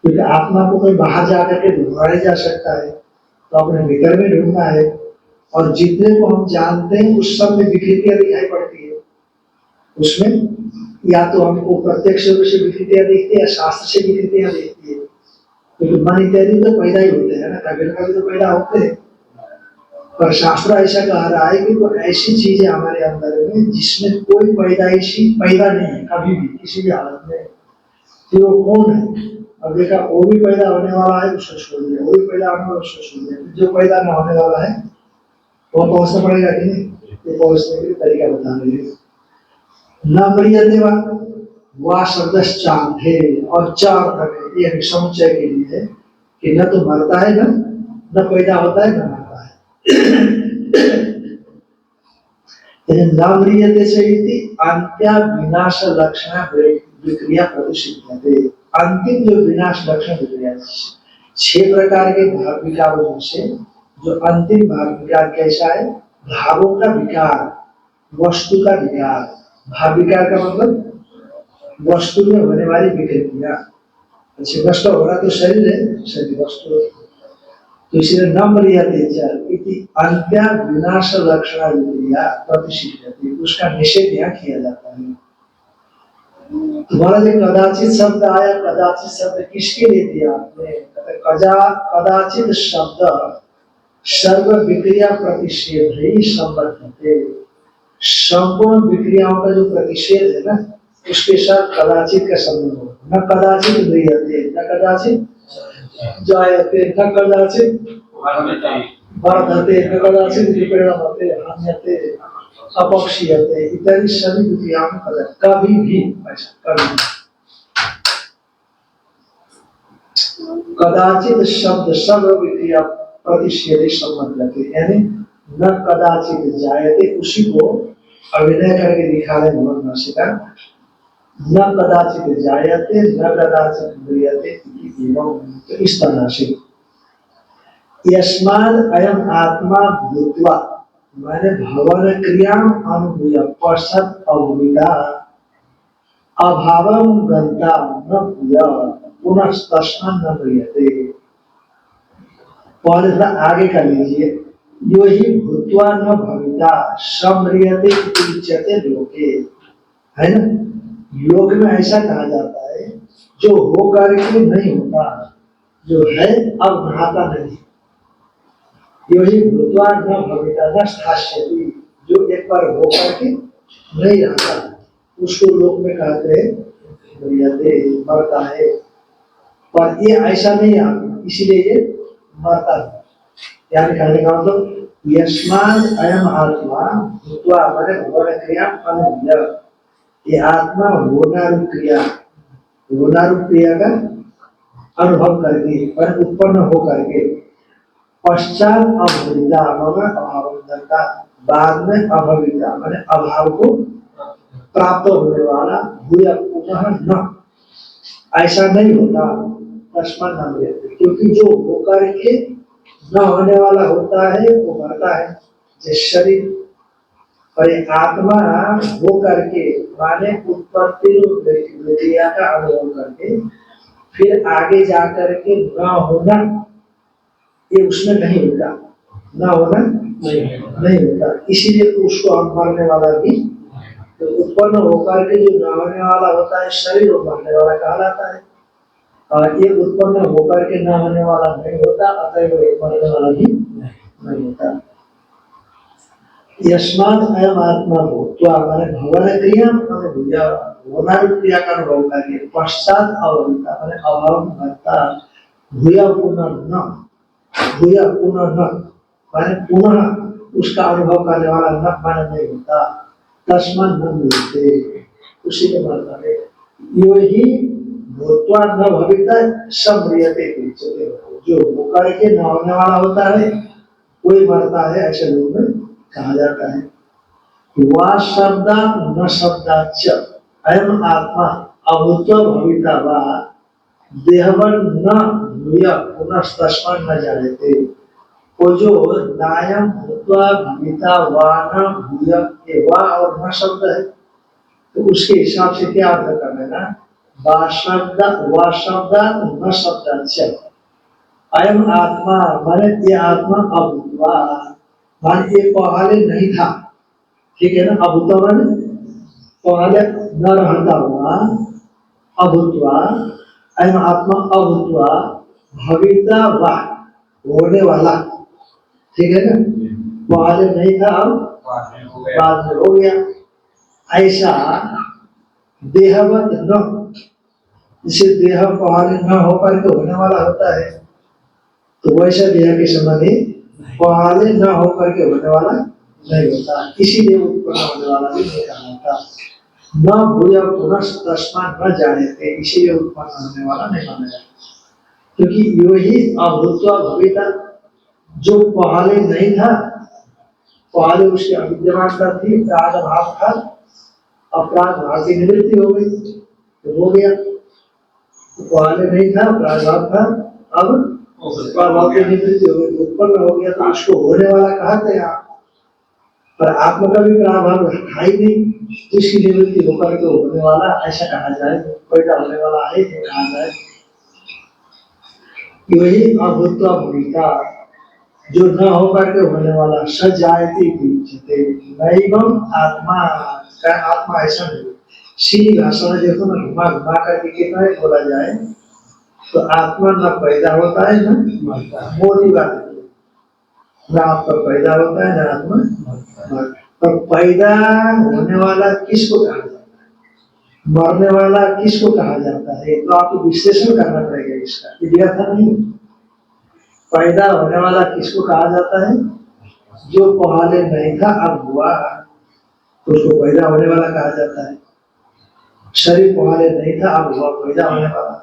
क्योंकि आत्मा को कोई बाहर जाकर के ढूंढा नहीं जा सकता है, तो अपने भीतर में ढूंढना है। और जितने को हम जानते हैं उस सब में विकृतियां दिखाई पड़ती है, उसमें या तो हमको प्रत्यक्ष रूप से विकृतियां दिखती है या शास्त्र से विकृतियां दिखती है, क्योंकि मन इत्यादि तो पैदा ही होते हैं ना, कभी न कभी तो पैदा होते हैं, पर शास्त्र ऐसा कह रहा है कि वो ऐसी चीज है हमारे अंदर में जिसमें कोई पैदाइशी पैदा नहीं है कभी भी किसी भी हालत में, कि वो कौन है। अब देखा वो भी पैदा होने वाला है उसको छोड़ दिया, वो भी पैदा होने वाला उसको छोड़ दिया, जो पैदा न होने वाला है वो पहुंचना पड़ेगा कि नहीं, ये पहुंचने के तरीका बता रहे हैं। न म्रियते वा शब्द चांद है, और चार ये समुच्चय के लिए कि न तो मरता है न पैदा होता है न मरता है। न म्रियते से इति अंत्या विनाश लक्षण विक्रिया प्रतिषिध्यते। अंतिम जो विनाश लक्षण विक्रिया, 6 प्रकार के भाव विकारों में से जो अंतिम भाव विकार कैसा है? भावों का विकार, वस्तु का विकार। भाव विकार का मतलब वस्तु में होने वाली विकृतियां। अच्छा, वस्तु हो रहा तो शरीर है, शरीर वस्तु है। तो इसलिए न म्रियते इति अंत्या विनाश लक्षण विक्रिया प्रतिषिध्यते, उसका निषेध यहाँ किया जाता है। तुम्हारा जो कदाचित शब्द आया, कदाचित शब्द किसके लिए दिया आपने? कदाचित शब्द सर्व विक्रिया प्रतिषेध ही संबद्धते। संपूर्ण विक्रियाओं का जो प्रतिषेध है ना, उसके साथ कदाचित का संबंध हो। न कदाचित म्रियते, न कदाचित जायते, न कदाचित वर्धते, न कदाचित विपरीणमते, हन्यते, अपक्षीयते इत्यादि सभी विक्रियाओं में कभी भी, ऐसा कभी कदाचित शब्द सर्व विक्रिया प्रतिषेध संबंध रखे, यानी न कदाचित जायते, उसी को अभिनय करके दिखा रहे भगवान भाष्यका। न कदाचित जायते न कदाचित म्रियते, तो इस तरह से यस्माद् अयम आत्मा भूत्वा, मैंने भवन क्रिया अनुभूय पश्चात अवविदा अभावं गंता न भूय पुनः तस्मात् न म्रियते। पहले थोड़ा आगे कर लीजिए। यो ही भूत्वा न भविता सम्रियते उच्यते लोके, है ना? लोक में ऐसा कहा जाता है जो हो करके नहीं होता, जो है अब नहाता नहीं। यो ही भूत्वा न भविता न स्थास्यति, जो एक बार हो करके नहीं रहता, उसको लोक में कहते हैं म्रियते, मरता है। पर ये ऐसा नहीं आता, इसीलिए ये मरता है। यानी कहने का मतलब यस्माद् अयम आत्मा भूत्वा, मैंने भवन क्रिया अनुभूय, ये आत्मा होनारूप क्रिया, होनारूप क्रिया का अनुभव करके और उत्पन्न हो करके पश्चात अभविदा, अभावता, बाद में अभविदा मैंने अभाव को प्राप्त होने वाला, भूया पुनः न, ऐसा नहीं होता। तस्मात् न म्रियते, क्योंकि जो होकर के न होने वाला होता है वो मरता है, जिस शरीर पर आत्मा हो करके माने उत्पत्ति विक्रिया का अनुभव करके फिर आगे जाकर के न होना, ये उसमें नहीं होता, न होना नहीं होता। इसीलिए उसको हम मरने वाला भी, तो उत्पन्न होकर के जो न होने वाला होता है शरीर, वो मरने वाला कहलाता है। और ये उत्पन्न होकर के न होने वाला नहीं होता, अतः वो मरने वाला भी नहीं होता। यस्माद् अयम आत्मा भूत्वा, मैंने भवन क्रिया अनुभूय, होनारूप क्रिया का अनुभव करके पश्चात अवविदा, मैंने अभाव भरता, भूय पुनः न, भूय पुनः न मैंने पुनः उसका अनुभव करने वाला न माने नहीं होता। तस्मात् न म्रियते, उसी के मरता है। यो ही भूत्वा न भविता सम्रियते, जो होकर के न होने वाला होता है कोई मरता है, ऐसे लोग में कहा जाता है। वा शब्दा न शब्दाच्च अयम आत्मा अभूत्वा भविता वा देहवन न भूय पुनः तस्मात् न जायते। वो जो नायम भूत्वा भविता वा न भूय, ये वा और न शब्द है, तो उसके हिसाब से क्या अर्थ करना है ना? वा शब्दा न शब्दाच्च अयम आत्मा, माने ये आत्मा अभूत्वा, माने ये पहले नहीं था, ठीक है ना? अभूत्वा माने पहले न रहता हुआ, अभूत्वा, अयम आत्मा अभूत्वा भविता वा होने वाला, ठीक है ना? पहले नहीं था, अब बाद में हो गया। ऐसा देहवत न, जिसे देह पहले न होकर के होने वाला होता है, तो वैसा देह के संबंधी पहले न होकर के होने वाला नहीं होता, इसीलिए उत्पन्न होने वाला भी नहीं कहलाता। न भूय पुनः तस्मात् न जायते, इसीलिए उत्पन्न होने वाला नहीं माना जाता। क्योंकि यो ही अभूत्वा भविता, जो पहले नहीं था, पहले उसकी अविद्यमानता थी, प्राग भाव था, अब प्राग भाव की निवृत्ति हो गई तो हो गया। तो पहले नहीं था, प्राग भाव था, अब प्राग भाव की निवृत्ति हो गई, उत्पन्न हो गया, तो उसको होने वाला कहते हैं आप। पर आत्मा का भी प्राभाव था ही नहीं, तो इसकी निवृत्ति होकर के होने वाला ऐसा कहा जाए, पैदा होने वाला है तो कहा जाए। वही अभूत्वा भविता, जो न होकर के होने वाला, सजायती उच्यते नैवम आत्मा का, आत्मा ऐसा नहीं। सीधी भाषा में देखो ना, घुमा घुमा करके कितना ही बोला जाए तो आत्मा न पैदा होता है न मरता है, मोदी बात है। न आपका पैदा होता है न आत्मा मरता है। पर पैदा होने वाला किसको कहा जाता है, मरने वाला किसको कहा जाता है, तो आपको विश्लेषण करना पड़ेगा इसका, व्यर्थ नहीं। पैदा होने वाला किसको कहा जाता है, जो पहले नहीं था अब हुआ तो उसको पैदा होने वाला कहा जाता है। शरीर पहले नहीं था अब हुआ पैदा होने वाला,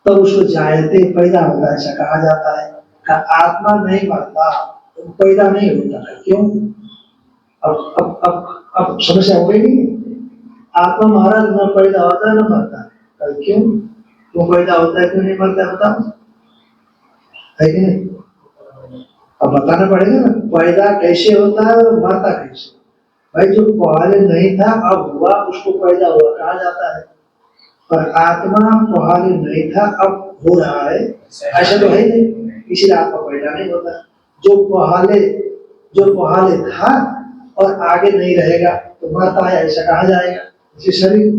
तब उसको जायते पैदा होता है ऐसा कहा जाता है। आत्मा नहीं मरता तो पैदा नहीं होता है, क्यों? अब समस्या हो गई नहीं। आत्मा महाराज न पैदा होता है न मरता है, क्यों? क्यों पैदा होता है क्यों नहीं मरता है बताओ, है कि नहीं? अब बताना पड़ेगा ना, पैदा कैसे होता है और मरता कैसे। भाई जो पहले नहीं था अब हुआ उसको पैदा हुआ कहा जाता है, पर आत्मा पहले नहीं था अब हो रहा है ऐसा तो है नहीं, इसलिए आत्मा पैदा नहीं होता। जो पहले था और आगे नहीं रहेगा तो मरता है ऐसा कहा जाएगा, इसे शरीर।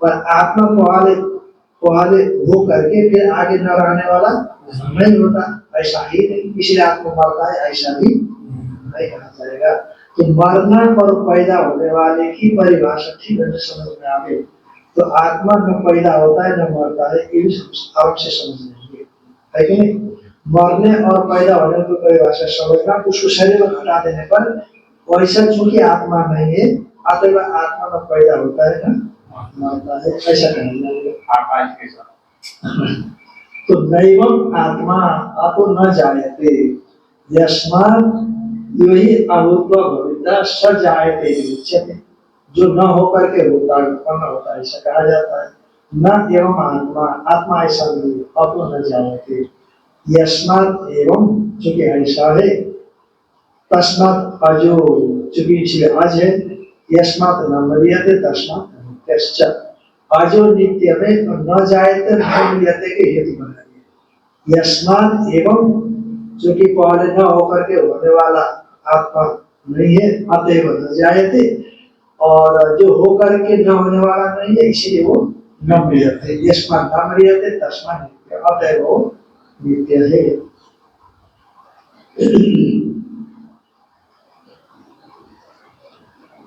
पर आत्मा पहले हो करके फिर आगे न रहने वाला नहीं होता, ऐसा ही नहीं, इसलिए आत्मा मरता है ऐसा भी नहीं कहा जाएगा। तो मरना और पैदा होने वाले की परिभाषा ठीक है समझ में आ गई, तो आत्मा न पैदा होता है न मरता है, ये भी अवश्य समझ लेंगे, है कि नहीं? मरने और पैदा होने की परिभाषा समझना, उसको शरीर में हटा देने पर वैसा चूंकि आत्मा नहीं है, अतः आत्मा न पैदा होता है न मरता है ऐसा कहना। तो नैवम आत्मा अतो न जायते यस्मात् यही अभूत्वा भविता स जायते उच्यते, जो न होकर के होता है उत्पन्न होता है ऐसा कहा जाता है। न एवं आत्मा, आत्मा ऐसा नहीं अतो न जायते यस्मात् एवं, चूंकि ऐसा है, तस्मात् अजो, चूंकि इसलिए अज है, यस्मात् न मरियते तस्मात् नित्यश्च, अजो नित्य में न जायते न मरियते के हेतु बनाइए। यस्मात् एवं, चूंकि पहले न होकर के होने वाला आत्मा नहीं है, अतएव न जायते, और जो होकर के न होने वाला नहीं है इसलिए वो न मरियते, यस्मात् न मरियते तस्मात् नित्य, अतएव वो नित्य है।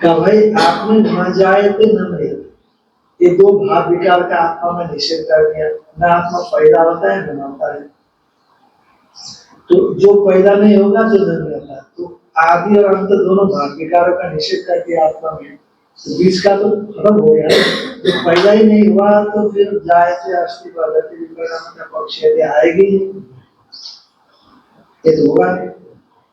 का भाई आत्मा न जायते न मरियते, ये दो भाव विकार का आत्मा में निषेध कर दिया, न आत्मा पैदा होता है न मरता है। तो जो पैदा नहीं होगा जो नहीं होता, तो आदि और अंत दोनों भाव विकारों का निषेध कर दिया आत्मा में, तो बीच का तो खत्म हो गया। जो पैदा ही नहीं हुआ तो फिर जायते अस्थि पद्धति विकरण का पक्ष यदि आएगी ये तो होगा नहीं।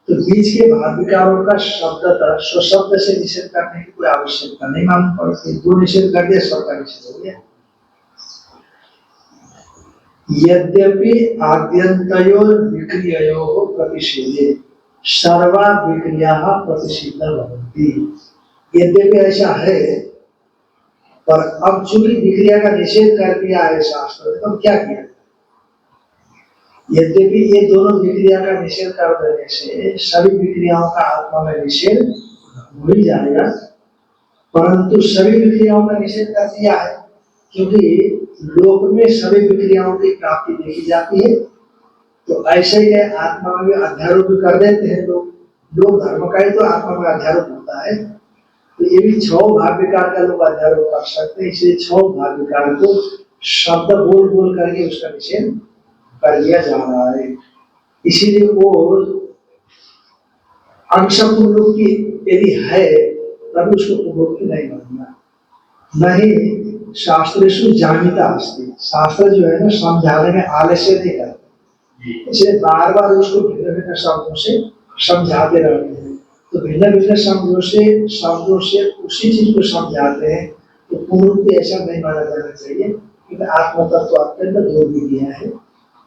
तो बीच के भाव विकारों का शब्दतः स्वशब्द से निषेध करने की कोई आवश्यकता नहीं मालूम पड़ती, दो निषेध कर दिया सबका निषेध हो गया। यद्यपि आद्यन्तयोर विक्रिययोः प्रतिषेधे सर्वा विक्रियाः प्रतिषिद्धा भवन्ति, यद्यपि ऐसा है, पर अब चूंकि विक्रिया का निषेध कर दिया है शास्त्र ने, तो क्या किया? यद्यपि ये दोनों विक्रिया का निषेध कर देने से सभी विक्रियाओं का आत्मा में निषेध हो ही जाएगा, परंतु सभी विक्रियाओं का निषेध कर दिया है क्योंकि लोक में सभी विक्रियाओं की प्राप्ति देखी जाती है, तो ऐसे ही आत्मा में भी अध्यारोप कर देते हैं लोग धर्म का ही तो आत्मा में अध्यारोप होता है, तो ये भी 6 भाव विकार का लोग अध्यारोप कर सकते हैं, इसलिए 6 भाव विकार को शब्द बोल बोल करके उसका निषेध कर दिया जा रहा है। इसीलिए वो अंशपुरुष की यदि है तब उसको पुरुष नहीं मानना, नहीं शास्त्रेषु जानिता अस्ति, शास्त्र जो है ना समझाने में आलस्य नहीं करते, इसलिए बार बार उसको भिन्न भिन्न शब्दों से समझाते रहते हैं। तो भिन्न भिन्न शब्दों से उसी चीज को समझाते हैं, तो पूर्णतः ऐसा नहीं माना जाना चाहिए, क्योंकि आत्म तत्व अत्यंत दूर भी गया है।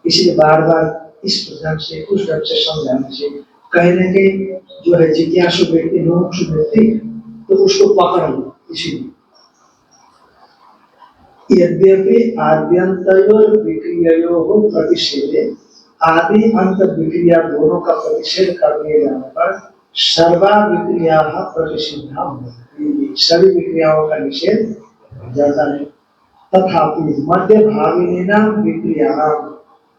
इसलिए बार बार इस ढंग से उस ढंग से समझाने से कहीं न कहीं जो है जिज्ञासु व्यक्ति, मुमुक्षु व्यक्ति, तो उसको पकड़ लो। इसीलिए यद्यपि आद्यंतयोर विक्रियों प्रतिषेधे, आदि अंत विक्रिया दोनों का प्रतिषेध कर दिए जाने पर सर्वा विक्रिया प्रतिषिद्धा होती, सभी विक्रियाओं का निषेध हो जाता है। तथापि मध्य भागी विक्रिया,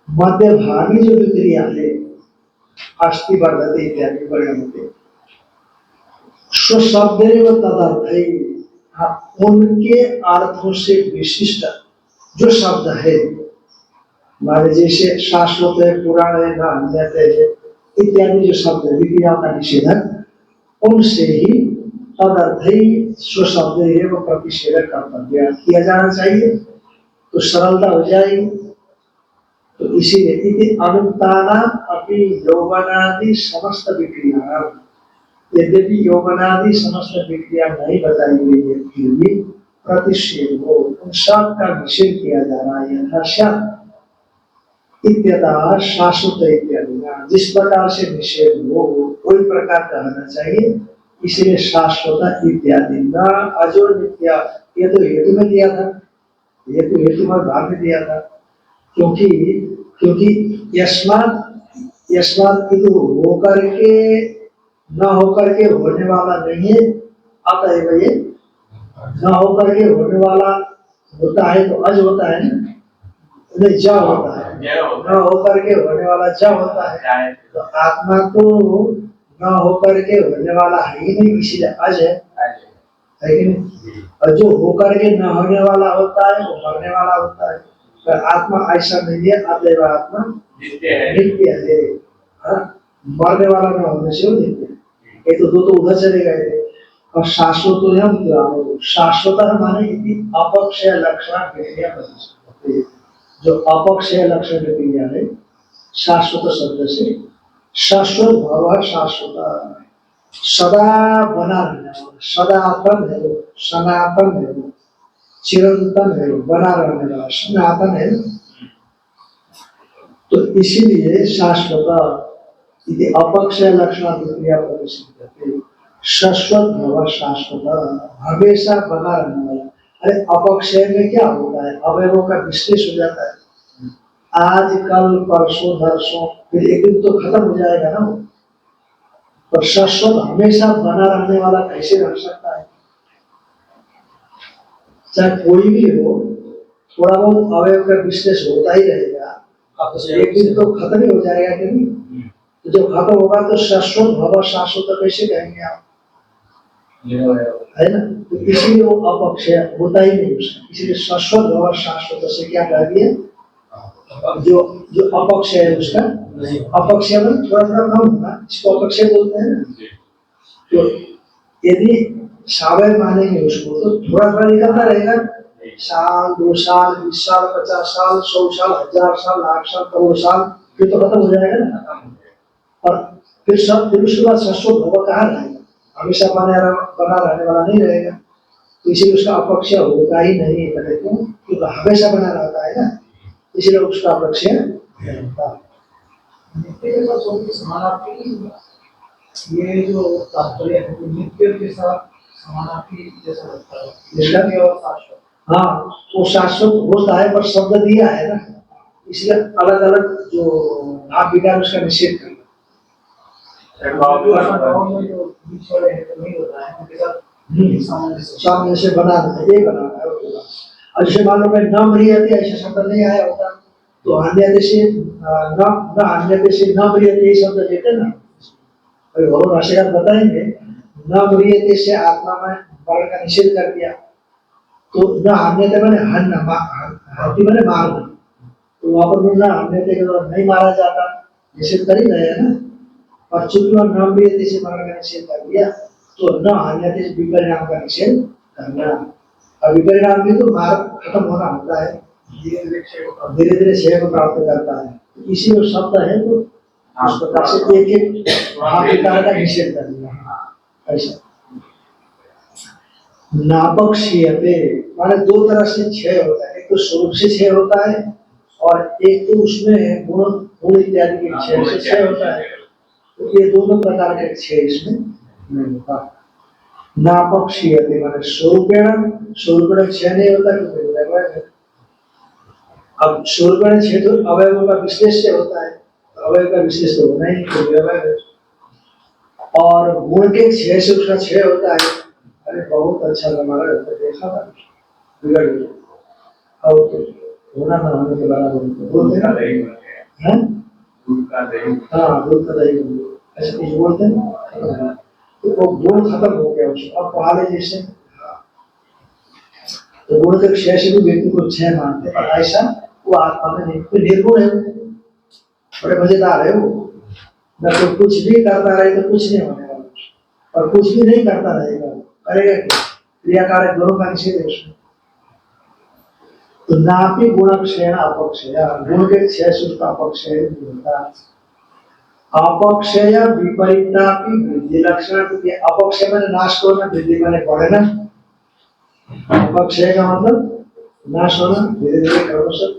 मध्य भागी जो विक्रिया है अस्थि वर्धते इत्यादि परिणमते स्वशब्देव तदर्थे, उनके अर्थों से विशिष्ट जो शब्द है, माने जैसे शाश्वत है, पुराण है, नान्यते है इत्यादि जो शब्द है विक्रियाओं का निषेधक, उनसे ही तदर्थ ही स्वशब्द एवं प्रतिषेधक कर्तव्य किया जाना चाहिए, तो सरलता हो जाएगी। तो इसीलिए अनुक्ताना अपनी यौवनादि समस्त विक्रिया, यद्यपि यौवनादि समस्त विक्रिया नहीं बताई गई है, फिर भी प्रतिषेध हो, उन सब का निषेध किया जा रहा है। यथाशा इत्यतः शाश्वत इत्यादि, जिस प्रकार से निषेध हो कोई प्रकार का होना चाहिए, इसलिए शाश्वत इत्यादि न अजो नित्या, ये तो हेतु में दिया था, ये तो हेतु में भाग में दिया था, क्योंकि यस्मात् होकर के न होकर के होने वाला नहीं है, अतएव ये न होकर के होने वाला होता है तो अज होता है ना, नहीं ज होता है, न होकर के होने वाला ज होता है, तो आत्मा तो न होकर के होने वाला है ही नहीं, इसीलिए अज है कि नहीं। और जो होकर के न होने वाला होता है वो मरने वाला होता है, पर आत्मा ऐसा नहीं है, अतएव आत्मा नित्य है। मरने वाला न होने से वो नित्य है, ये तो दो तो उधर चले गए थे। और शाश्वत, शाश्वत माने अपक्षय लक्षण विक्रिया, जो अपक्षय लक्षण विक्रिया है शाश्वत शब्द से, शाश्वत भव शाश्वत, सदा बना रहने वाला, सदातन है वो, सनातन है वो, चिरंतन है वो, बना रहने वाला सनातन है। तो इसीलिए शाश्वत अपक्षय लक्षण विक्रिया प्रतिषिद्धते, शाश्वत भव शाश्वत, हमेशा बना रहने वाला। अरे अपक्षय में क्या होता है, अवयवों का विश्लेष हो जाता है, आज कल परसों धरसों, फिर एक दिन तो खत्म हो जाएगा ना वो, पर शाश्वत हमेशा बना रहने वाला कैसे रह सकता है। चाहे कोई भी हो, थोड़ा बहुत अवयव का विश्लेष होता ही रहेगा, एक दिन तो खत्म ही हो जाएगा कि नहीं। तो जब खत्म होगा तो शाश्वत भव शाश्वत कैसे कहेंगे आप, है ना। तो इसीलिए वो अपक्षय होता ही नहीं उसका, इसीलिए शाश्वत भव शाश्वत से क्या कह दिया, जो अपक्षय है उसका, अपक्षय में थोड़ा थोड़ा कम होगा, इसको अपक्षय बोलते हैं ना। तो यदि सावय मानेंगे उसको तो थोड़ा थोड़ा निकलता रहेगा, साल 2 साल 20 साल 50 साल 100 साल 1000 साल लाख साल करोड़ साल, फिर तो खत्म हो जाएगा ना। और फिर उसके बाद शाश्वत भव कहाँ रहेगा, हमेशा बना रहने वाला नहीं रहेगा, तो इसीलिए उसका अपक्षय होता ही नहीं है, क्योंकि हमेशा बना रहता है ना, इसलिए उसका अपक्षय होता है। ये जो तात्पर्य है नित्य के साथ समानार्थी जैसा लगता है, हाँ वो शाश्वत होता है, पर शब्द दिया है ना, इसलिए अलग अलग जो भाव विकार उसका निषेध करना। सामने से बना ये बनाना है, और जैसे मान लो मैं न म्रियते ऐसा शब्द नहीं आया होता, तो अन्यते से न अन्यते से न म्रियते ये शब्द देते ना, अभी भगवान भाष्यकार बताएंगे, न म्रियते से आत्मा में मरण का निषेध कर दिया, तो न अन्यते मैंने हाथी मैंने मारना, तो वहां पर न अन्यते के द्वारा नहीं मारा जाता, निषेध कर ही रहे हैं ना। और चूंकि वह न म्रियते से मरण का निषेध कर दिया, तो न अन्यते से विपरिणाम का निषेध करना, अभी परिणाम भी तो मार्ग खत्म होना होता है, धीरे धीरे क्षय होता है। धीरे धीरे क्षय को प्राप्त करता है। इसी में शब्द है तो उस प्रकार से एक एक महाविकार का निषेध कर दिया ऐसा। नापक्षीयते माने दो तरह से क्षय होता है, एक तो स्वरूप से क्षय होता है और एक तो उसमें गुण गुण इत्यादि के क्षय से क्षय होता है। तो ये दोनों प्रकार के क्षय इसमें नहीं होता। नापक्षीयते माने स्वरूपेण क्षय नहीं होता क्योंकि अब स्वरूपेण क्षय तो अवयवों का विशेष से होता है, अवयव का विशेष तो होना ही नहीं, और गुण के क्षय से उसका क्षय होता है। अरे बहुत अच्छा हमारा देखा था बिगड़ गया, और होना ना होने के बराबर बोलते हैं दूध का दही, हाँ दूध का दही ऐसा कुछ बोलते हैं। तो वो गुण खत्म हो गया उसको, अब पहले जैसे तो गुण के क्षय से भी व्यक्ति को क्षय मानते, पर ऐसा वो आत्मा में नहीं, तो निर्गुण है, बड़े मजेदार है वो। न तो कुछ भी करता रहे तो कुछ नहीं होने वाला, और कुछ भी नहीं करता रहेगा करेगा क्या, क्रियाकारक गुणों का निषेध है उसमें। तो नापि गुण क्षय अपक्षय, गुण के क्षय से उसका अपक्षय नहीं होता। अपक्षय विपरीता की वृद्धि लक्षण, क्योंकि अपक्षय में नाश होना, वृद्धि मैंने बढ़ना, अपक्षय का मतलब नाश होना धीरे धीरे क्रमशः,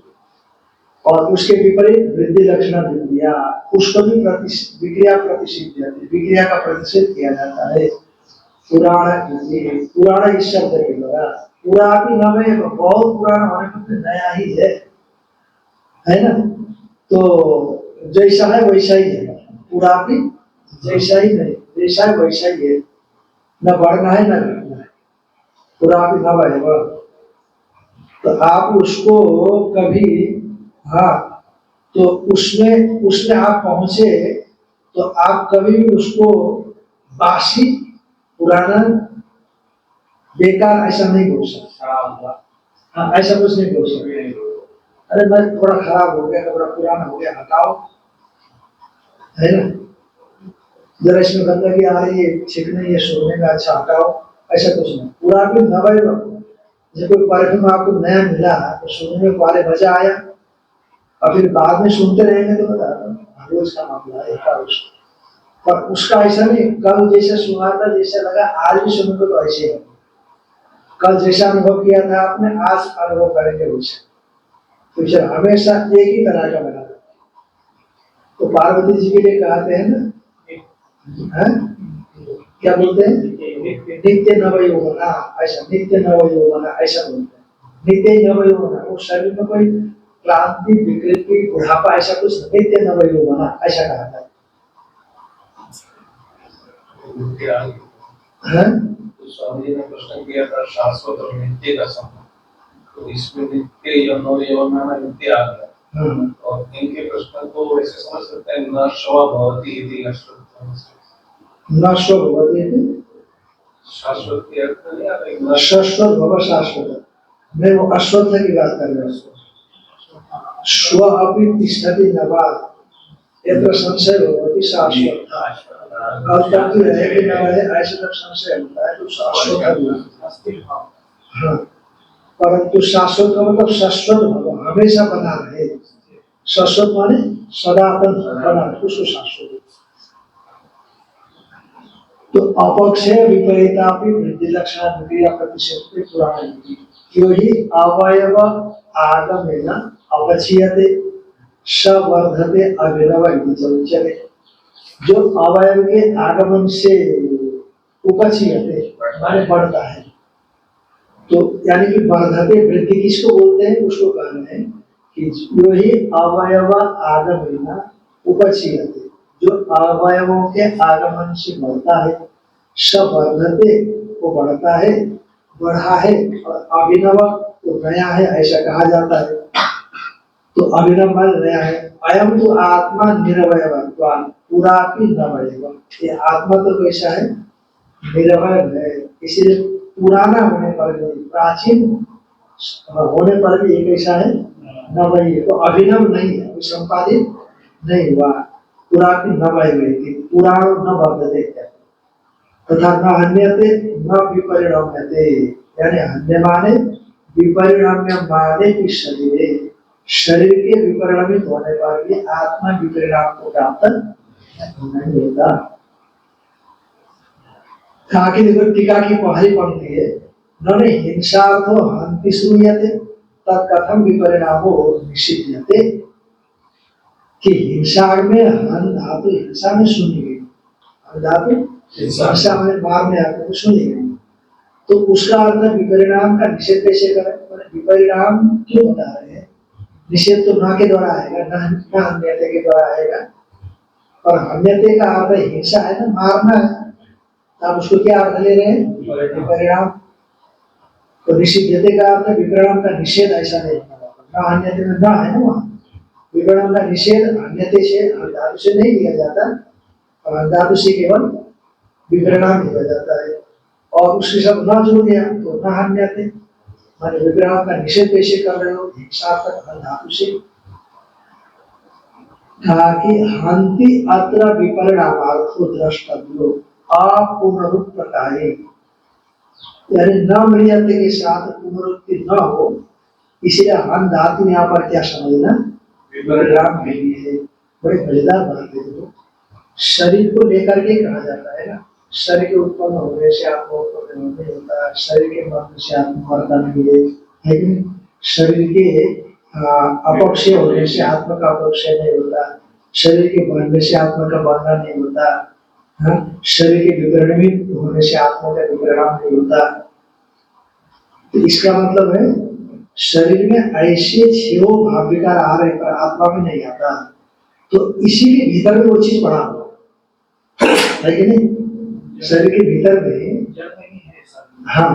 और उसके विपरीत वृद्धि लक्षण विक्रिया, उसको भी विक्रिया प्रतिषिध जाती है, विक्रिया का प्रतिषेध किया जाता है। पुराण इस शब्द के द्वारा, पूरा भी नवे बहुत पुराना होने पर नया ही है ना, तो जैसा है वैसा ही है, पूरा भी जैसा ही नहीं, जैसा है वैसा ही है, न बढ़ना है न घटना है, पूरा भी नव है। तो आप उसको कभी हाँ तो उसमें आप पहुंचे तो आप कभी भी उसको बासी पुराना बेकार ऐसा नहीं बोल सकते। हाँ ऐसा कुछ नहीं बोल सकते, अरे मैं थोड़ा खराब हो गया, थोड़ा पुराना हो गया, हटाओ, है ना, जरा इसमें गंदगी आ रही है, ठीक नहीं है, सोने का, अच्छा हटाओ, ऐसा कुछ नहीं। पूरा भी नवाई, जब कोई परफ्यूम आपको नया मिला तो सुनने में पहले मजा आया, और फिर बाद में सुनते रहेंगे तो बता रोज का मामला है, पर उसका ऐसा नहीं, कल जैसे सुना था जैसे लगा आज भी सुनोगे तो ऐसे है, कल जैसा अनुभव किया था आपने आज अनुभव करेंगे वैसे, तो हमेशा एक ही तरह का बना। तो पार्वती जी के लिए कहते हैं ना, क्या बोलते हैं, नित्य नवयौवना, ऐसा नित्य नवयौवना ऐसा बोलते हैं, नित्य नवयौवना, वो शरीर में कोई क्रांति विकृति बुढ़ापा ऐसा कुछ, नित्य नवयौवना ऐसा कहा था। स्वामी जी ने प्रश्न किया था शाश्वत और नित्य का संबंध, तो इसमें नित्य यौवना नित्य आ गया, और इनके प्रश्न को ऐसे समझ सकते हैं न शव भवति इति न शव भवति शाश्वत के अर्थ नहीं आ रहा, शाश्वत भव शाश्वत, मैं वो अश्वत्थ की बात कर रहा हूँ। स्व अपि तिष्ठति नवात् यत्र संशय भवति शाश्वत, कल तक भी रहे कि न रहे ऐसे जब संशय होता है तो शाश्वत। हाँ परंतु शाश्वत का मतलब शाश्वत भव, हमेशा बना रहे, शाश्वत माने सदातन बना, उसको शाश्वत। तो अपक्षय विपरीता भी वृद्धि लक्षण विक्रिया प्रतिषेध पुराण, क्यों ही अवयव आगमेन अपक्षीयते सवर्धते अभिनव इति, जो अवयव के आगमन से उपक्षीयते माने बढ़ता है, तो यानी कि वर्धते वृद्धि किसको बोलते हैं, उसको कहना है कि जो ही अवयव आगमेन उपक्षीयते, जो अवयवों के आगमन से बढ़ता है, सवर्धते वो बढ़ता है, बढ़ा है, और अभिनव तो नया है ऐसा कहा जाता है। तो अभिनव मान नया है, अयम तो आत्मा निरवयवत्वान् पूरा भी नवयव, ये आत्मा तो कैसा है, निरवय है, इसलिए पुराना होने पर भी, प्राचीन होने पर भी एक ऐसा है नवय, तो अभिनव नहीं है, संपादित नहीं हुआ, पूरा भी नवय, पुराण न वर्धते तथा न हन्यते न विपरिणम्यते, यानी अन्य माने विपरिणाम्य माने कि शरीर के विपरिणामित होने पर भी आत्मा विपरिणाम को प्राप्त नहीं होता। आगे देखो टीका की पहली पंक्ति है, न हिंसार्थो हन्ति श्रूयते तत्कथम विपरिणामो निषिध्यते। कि हिंसा में हन धातु हिंसा में सुनी गई, हन धातु हिंसा में मारने आते तो सुनी गई, तो उसका अर्थ विपरिणाम का निषेध कैसे करें? विपरिणाम क्यों बता रहे हैं? निषेध तो ना के द्वारा आएगा, ना अन्यते के द्वारा आएगा, और अन्यते का अर्थ हिंसा है ना, मारना है। आप उसको क्या अर्थ ले रहे हैं? विपरिणाम। तो निषिध्यते का अर्थ विपरिणाम का निषेध, ऐसा नहीं ना अन्यते में ना है ना, वहां विपरिणाम का निषेध अन्यते से धातु से नहीं किया जाता, और धातु से केवल विपरिणाम किया जाता है। और उसके साथ ना जोड़ दिया तो ना अन्यते, माने विपरिणाम का निषेध कैसे कर रहे हो? हिंसा तक धातु से। कहा कि हन्ति अत्र विपरिणामार्थो द्रष्टव्यो अपुनरुक्तकाये, यानी न म्रियते के साथ पुनरुक्ति न हो, इसलिए हन धातु यहाँ पर क्या समझना? विपरिणाम नहीं है। बड़े मजेदार बात है। तो शरीर को लेकर के कहा जाता है ना, शरीर के उत्पन्न होने से आत्मा उत्पन्न नहीं होता, शरीर के मरण से आत्मा मरता नहीं है कि नहीं? शरीर के अपक्षय होने से आत्मा का अपक्षय नहीं होता, शरीर के बढ़ने से आत्मा का बढ़ना नहीं होता, शरीर के विपरिणामित होने से आत्मा का विपरिणाम नहीं होता। तो इसका मतलब है शरीर में ऐसे छह भाव विकार आ रहे पर आत्मा में नहीं आता, तो इसी के भीतर में वो चीज पड़ा है कि नहीं? शरीर के भीतर में जड़ नहीं है सब। हाँ,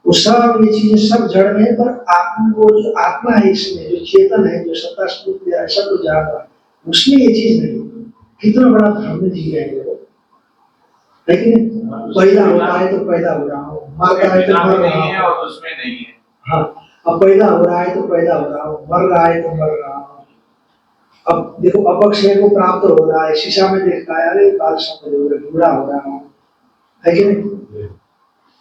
वो सब ये चीजें सब जड़ में है, पर आत्मा वो जो आत्मा है इसमें, जो चेतन है, जो सत्ता स्वरूप है, सब कुछ जान रहा है, उसमें ये चीज नहीं। कितना बड़ा भ्रम में जी रहे हैं वो, लेकिन पैदा होता है तो पैदा हो रहा हूँ, मरता है तो मर रहा हूँ, और उसमें नहीं है। हाँ, अब पैदा हो रहा है तो पैदा हो रहा हूँ, मर रहा है तो मर रहा हूँ। अब देखो अपक्षय को प्राप्त हो रहा है, शीशा में देखता है, अरे बाल समझ बूढ़ा हो रहा हूँ, है कि नहीं?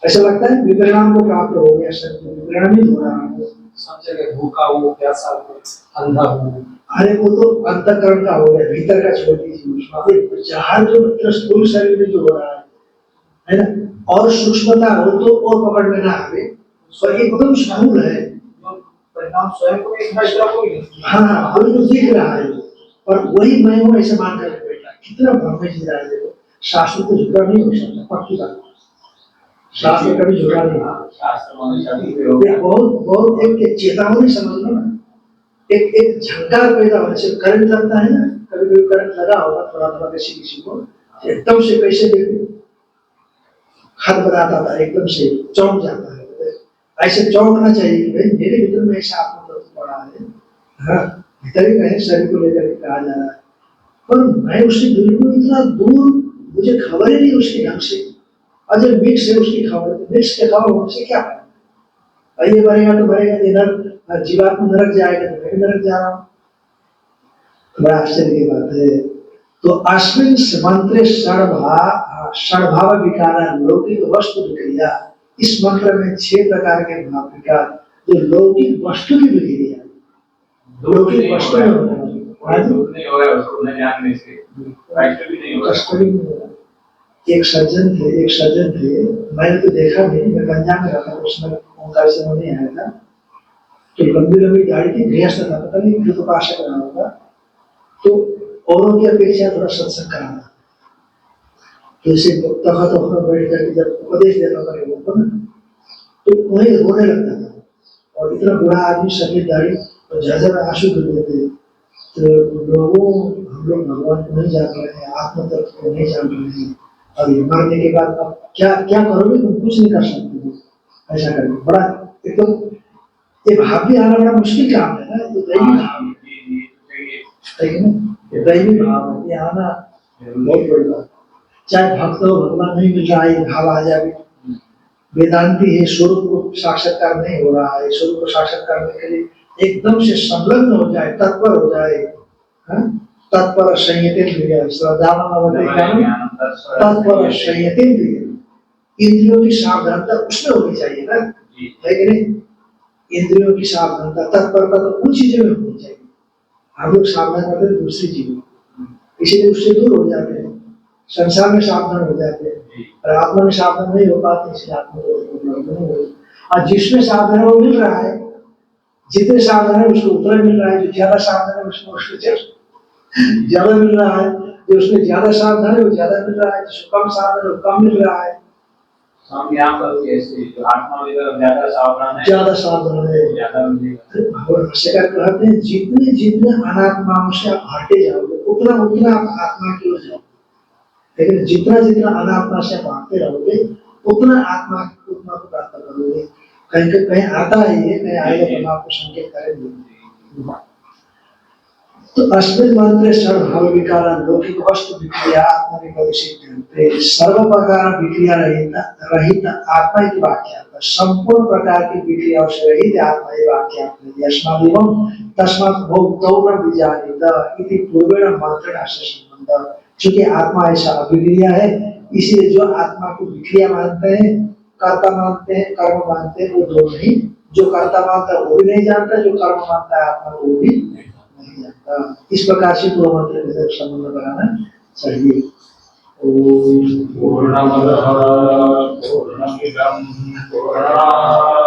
ऐसा लगता है विपरिणाम को प्राप्त हो गया, शरीर विपरिणामित हो रहा हूँ, सब जगह भूखा हूँ, प्यासा हूँ, अंधा हूँ। अरे वो तो अंतःकरण का हो गया, भीतर का छोड़ दीजिए, जहाँ जो मतलब स्थूल शरीर में जो हो रहा है ना, और सूक्ष्मता हो तो और पकड़ में ना आवे, और एकदम स्थूल है, परिणाम स्वयं को एक दूसरा कोई नहीं। हाँ अभी तो दिख रहा है, पर वही मैं हूँ ऐसे मान कर बैठा, कितना भ्रम में जी रहा है। देखो शास्त्र तो झूठा नहीं हो सकता, पक्की बात, शास्त्र कभी झूठा नहीं होगा। बहुत बहुत एक चेतावनी समझ लो ना, एक झंकार पैदा होने से करंट लगता है ना, कभी कभी करंट लगा होगा थोड़ा थोड़ा किसी को, एकदम से कैसे देखो हाथ बताता था, एकदम से चौंक जाता है। ऐसे चौंकना चाहिए कि भाई मेरे भीतर में ऐसा आत्मा तत्व पड़ा है, हाँ भीतर ही कहीं शरीर को लेकर के कहा जा रहा है, पर मैं उससे बिल्कुल इतना दूर, मुझे खबर ही नहीं उसके ढंग से, और जब मिक्स है उसकी खबर, मिक्स के खबर होने से क्या है? ये मरेगा तो मरेगा, इधर जीवात्मा नरक जाएगा तो मैं भी नरक जा रहा हूँ, बड़ा आश्चर्य की बात है। तो अस्मिन् मंत्रे षड्भाव विकार लौकिक वस्तु विक्रिया, इस मंत्र में 6 प्रकार के भाव विकार जो लौकिक वस्तु की विक्रिया, लौकिक वस्तु में एक सज्जन थे, मैंने तो देखा नहीं, मैं गंजा में रखा, उसमें ओंकार से नहीं आया था, तो लंबी लंबी गाड़ी थी, गृहस्थ था, पता नहीं फिर तो पाशा करना होगा, तो औरों की अपेक्षा थोड़ा सत्संग कराना, तो इसे तखत बैठ करके जब उपदेश देता था लोगों को, तो वही रोने लगता था, और इतना बुरा आदमी, सफेद दाढ़ी और झरझर आंसू गिर देते। तो लोगों, हम लोग भगवान को नहीं जान रहे हैं, आत्म तत्व को नहीं जान रहे हैं, और ये मरने के बाद अब क्या क्या करोगे, तुम कुछ नहीं कर सकते हो, ऐसा करके बड़ा एकदम ये भाव भी आना बड़ा मुश्किल काम है ना, तो दैवी भाव है ना, ये दैवी भाव है, ये आना बहुत बड़ी बात। चाहे भक्त हो, भगवान नहीं मिल रहा है, ये भाव आ जाए। वेदांती है, स्वरूप को साक्षात्कार नहीं हो रहा है, स्वरूप को साक्षात्कार करने के लिए एकदम से संलग्न हो जाए, तत्पर हो जाए, तत्पर संयतेन्द्रिय, तत्पर संयतेन्द्रिय, इंद्रियों की सावधानता उसमें होनी चाहिए ना, जी। है कि नहीं? इंद्रियों की सावधानता, तत्परता तो उन चीजों में होनी चाहिए। हम लोग सावधान होते हैं दूसरी चीजों में, इसीलिए उससे दूर हो जाते हैं, संसार में सावधान हो जाते हैं, और आत्मा में सावधान नहीं हो पाते, इसलिए आत्मा को नहीं हो। और जिसमें सावधान है वो मिल रहा है, जितने सावधान है उसको उतना मिल रहा है, जो ज्यादा सावधान है उसको ज्यादा मिल रहा है, जो उसमें ज्यादा सावधान है वो ज्यादा मिल रहा है, जिसको कम सावधान है वो कम मिल रहा है। हम यहाँ पर कैसे जो आत्मा की तरफ ज्यादा सावधान है, ज्यादा सावधान है, ज्यादा मिलेगा। भगवान भाष्यकार कहते हैं जितने जितने अनात्माओं से आप हटे जाओगे उतना उतना आप आत्मा की ओर जाओगे, लेकिन जितना जितना अनात्मा से आप हटते रहोगे उतना आत्मा उतना को प्राप्त करोगे। कहीं कहीं आता है ये, कहीं आएगा तो आपको संकेत करेंगे। तो अस्मिन् मंत्रे सर्वभाव विकारा लौकिक वस्तु विक्रिया आत्मा विपरीत सर्व प्रकार विक्रिया रहित आत्मा की व्याख्या, संपूर्ण प्रकार की विक्रियाओं से रहित आत्मा की व्याख्या यस्मादिवं तस्मात् भोक्तौ न विजानीत इति पूर्वेण मंत्रेण से संबंध। चूंकि आत्मा ऐसा अविक्रिया है, इसलिए जो आत्मा को विक्रिया मानते हैं, कर्ता मानते हैं, कर्म मानते हैं, वो दो नहीं। जो कर्ता मानता है वो भी नहीं जानता, जो कर्म मानता है आत्मा को वो भी नहीं जानता। इस प्रकार से पूर्व मंत्र के साथ संबंध बनाना चाहिए। पूर्णमदः पूर्णमिदं पूर्णात्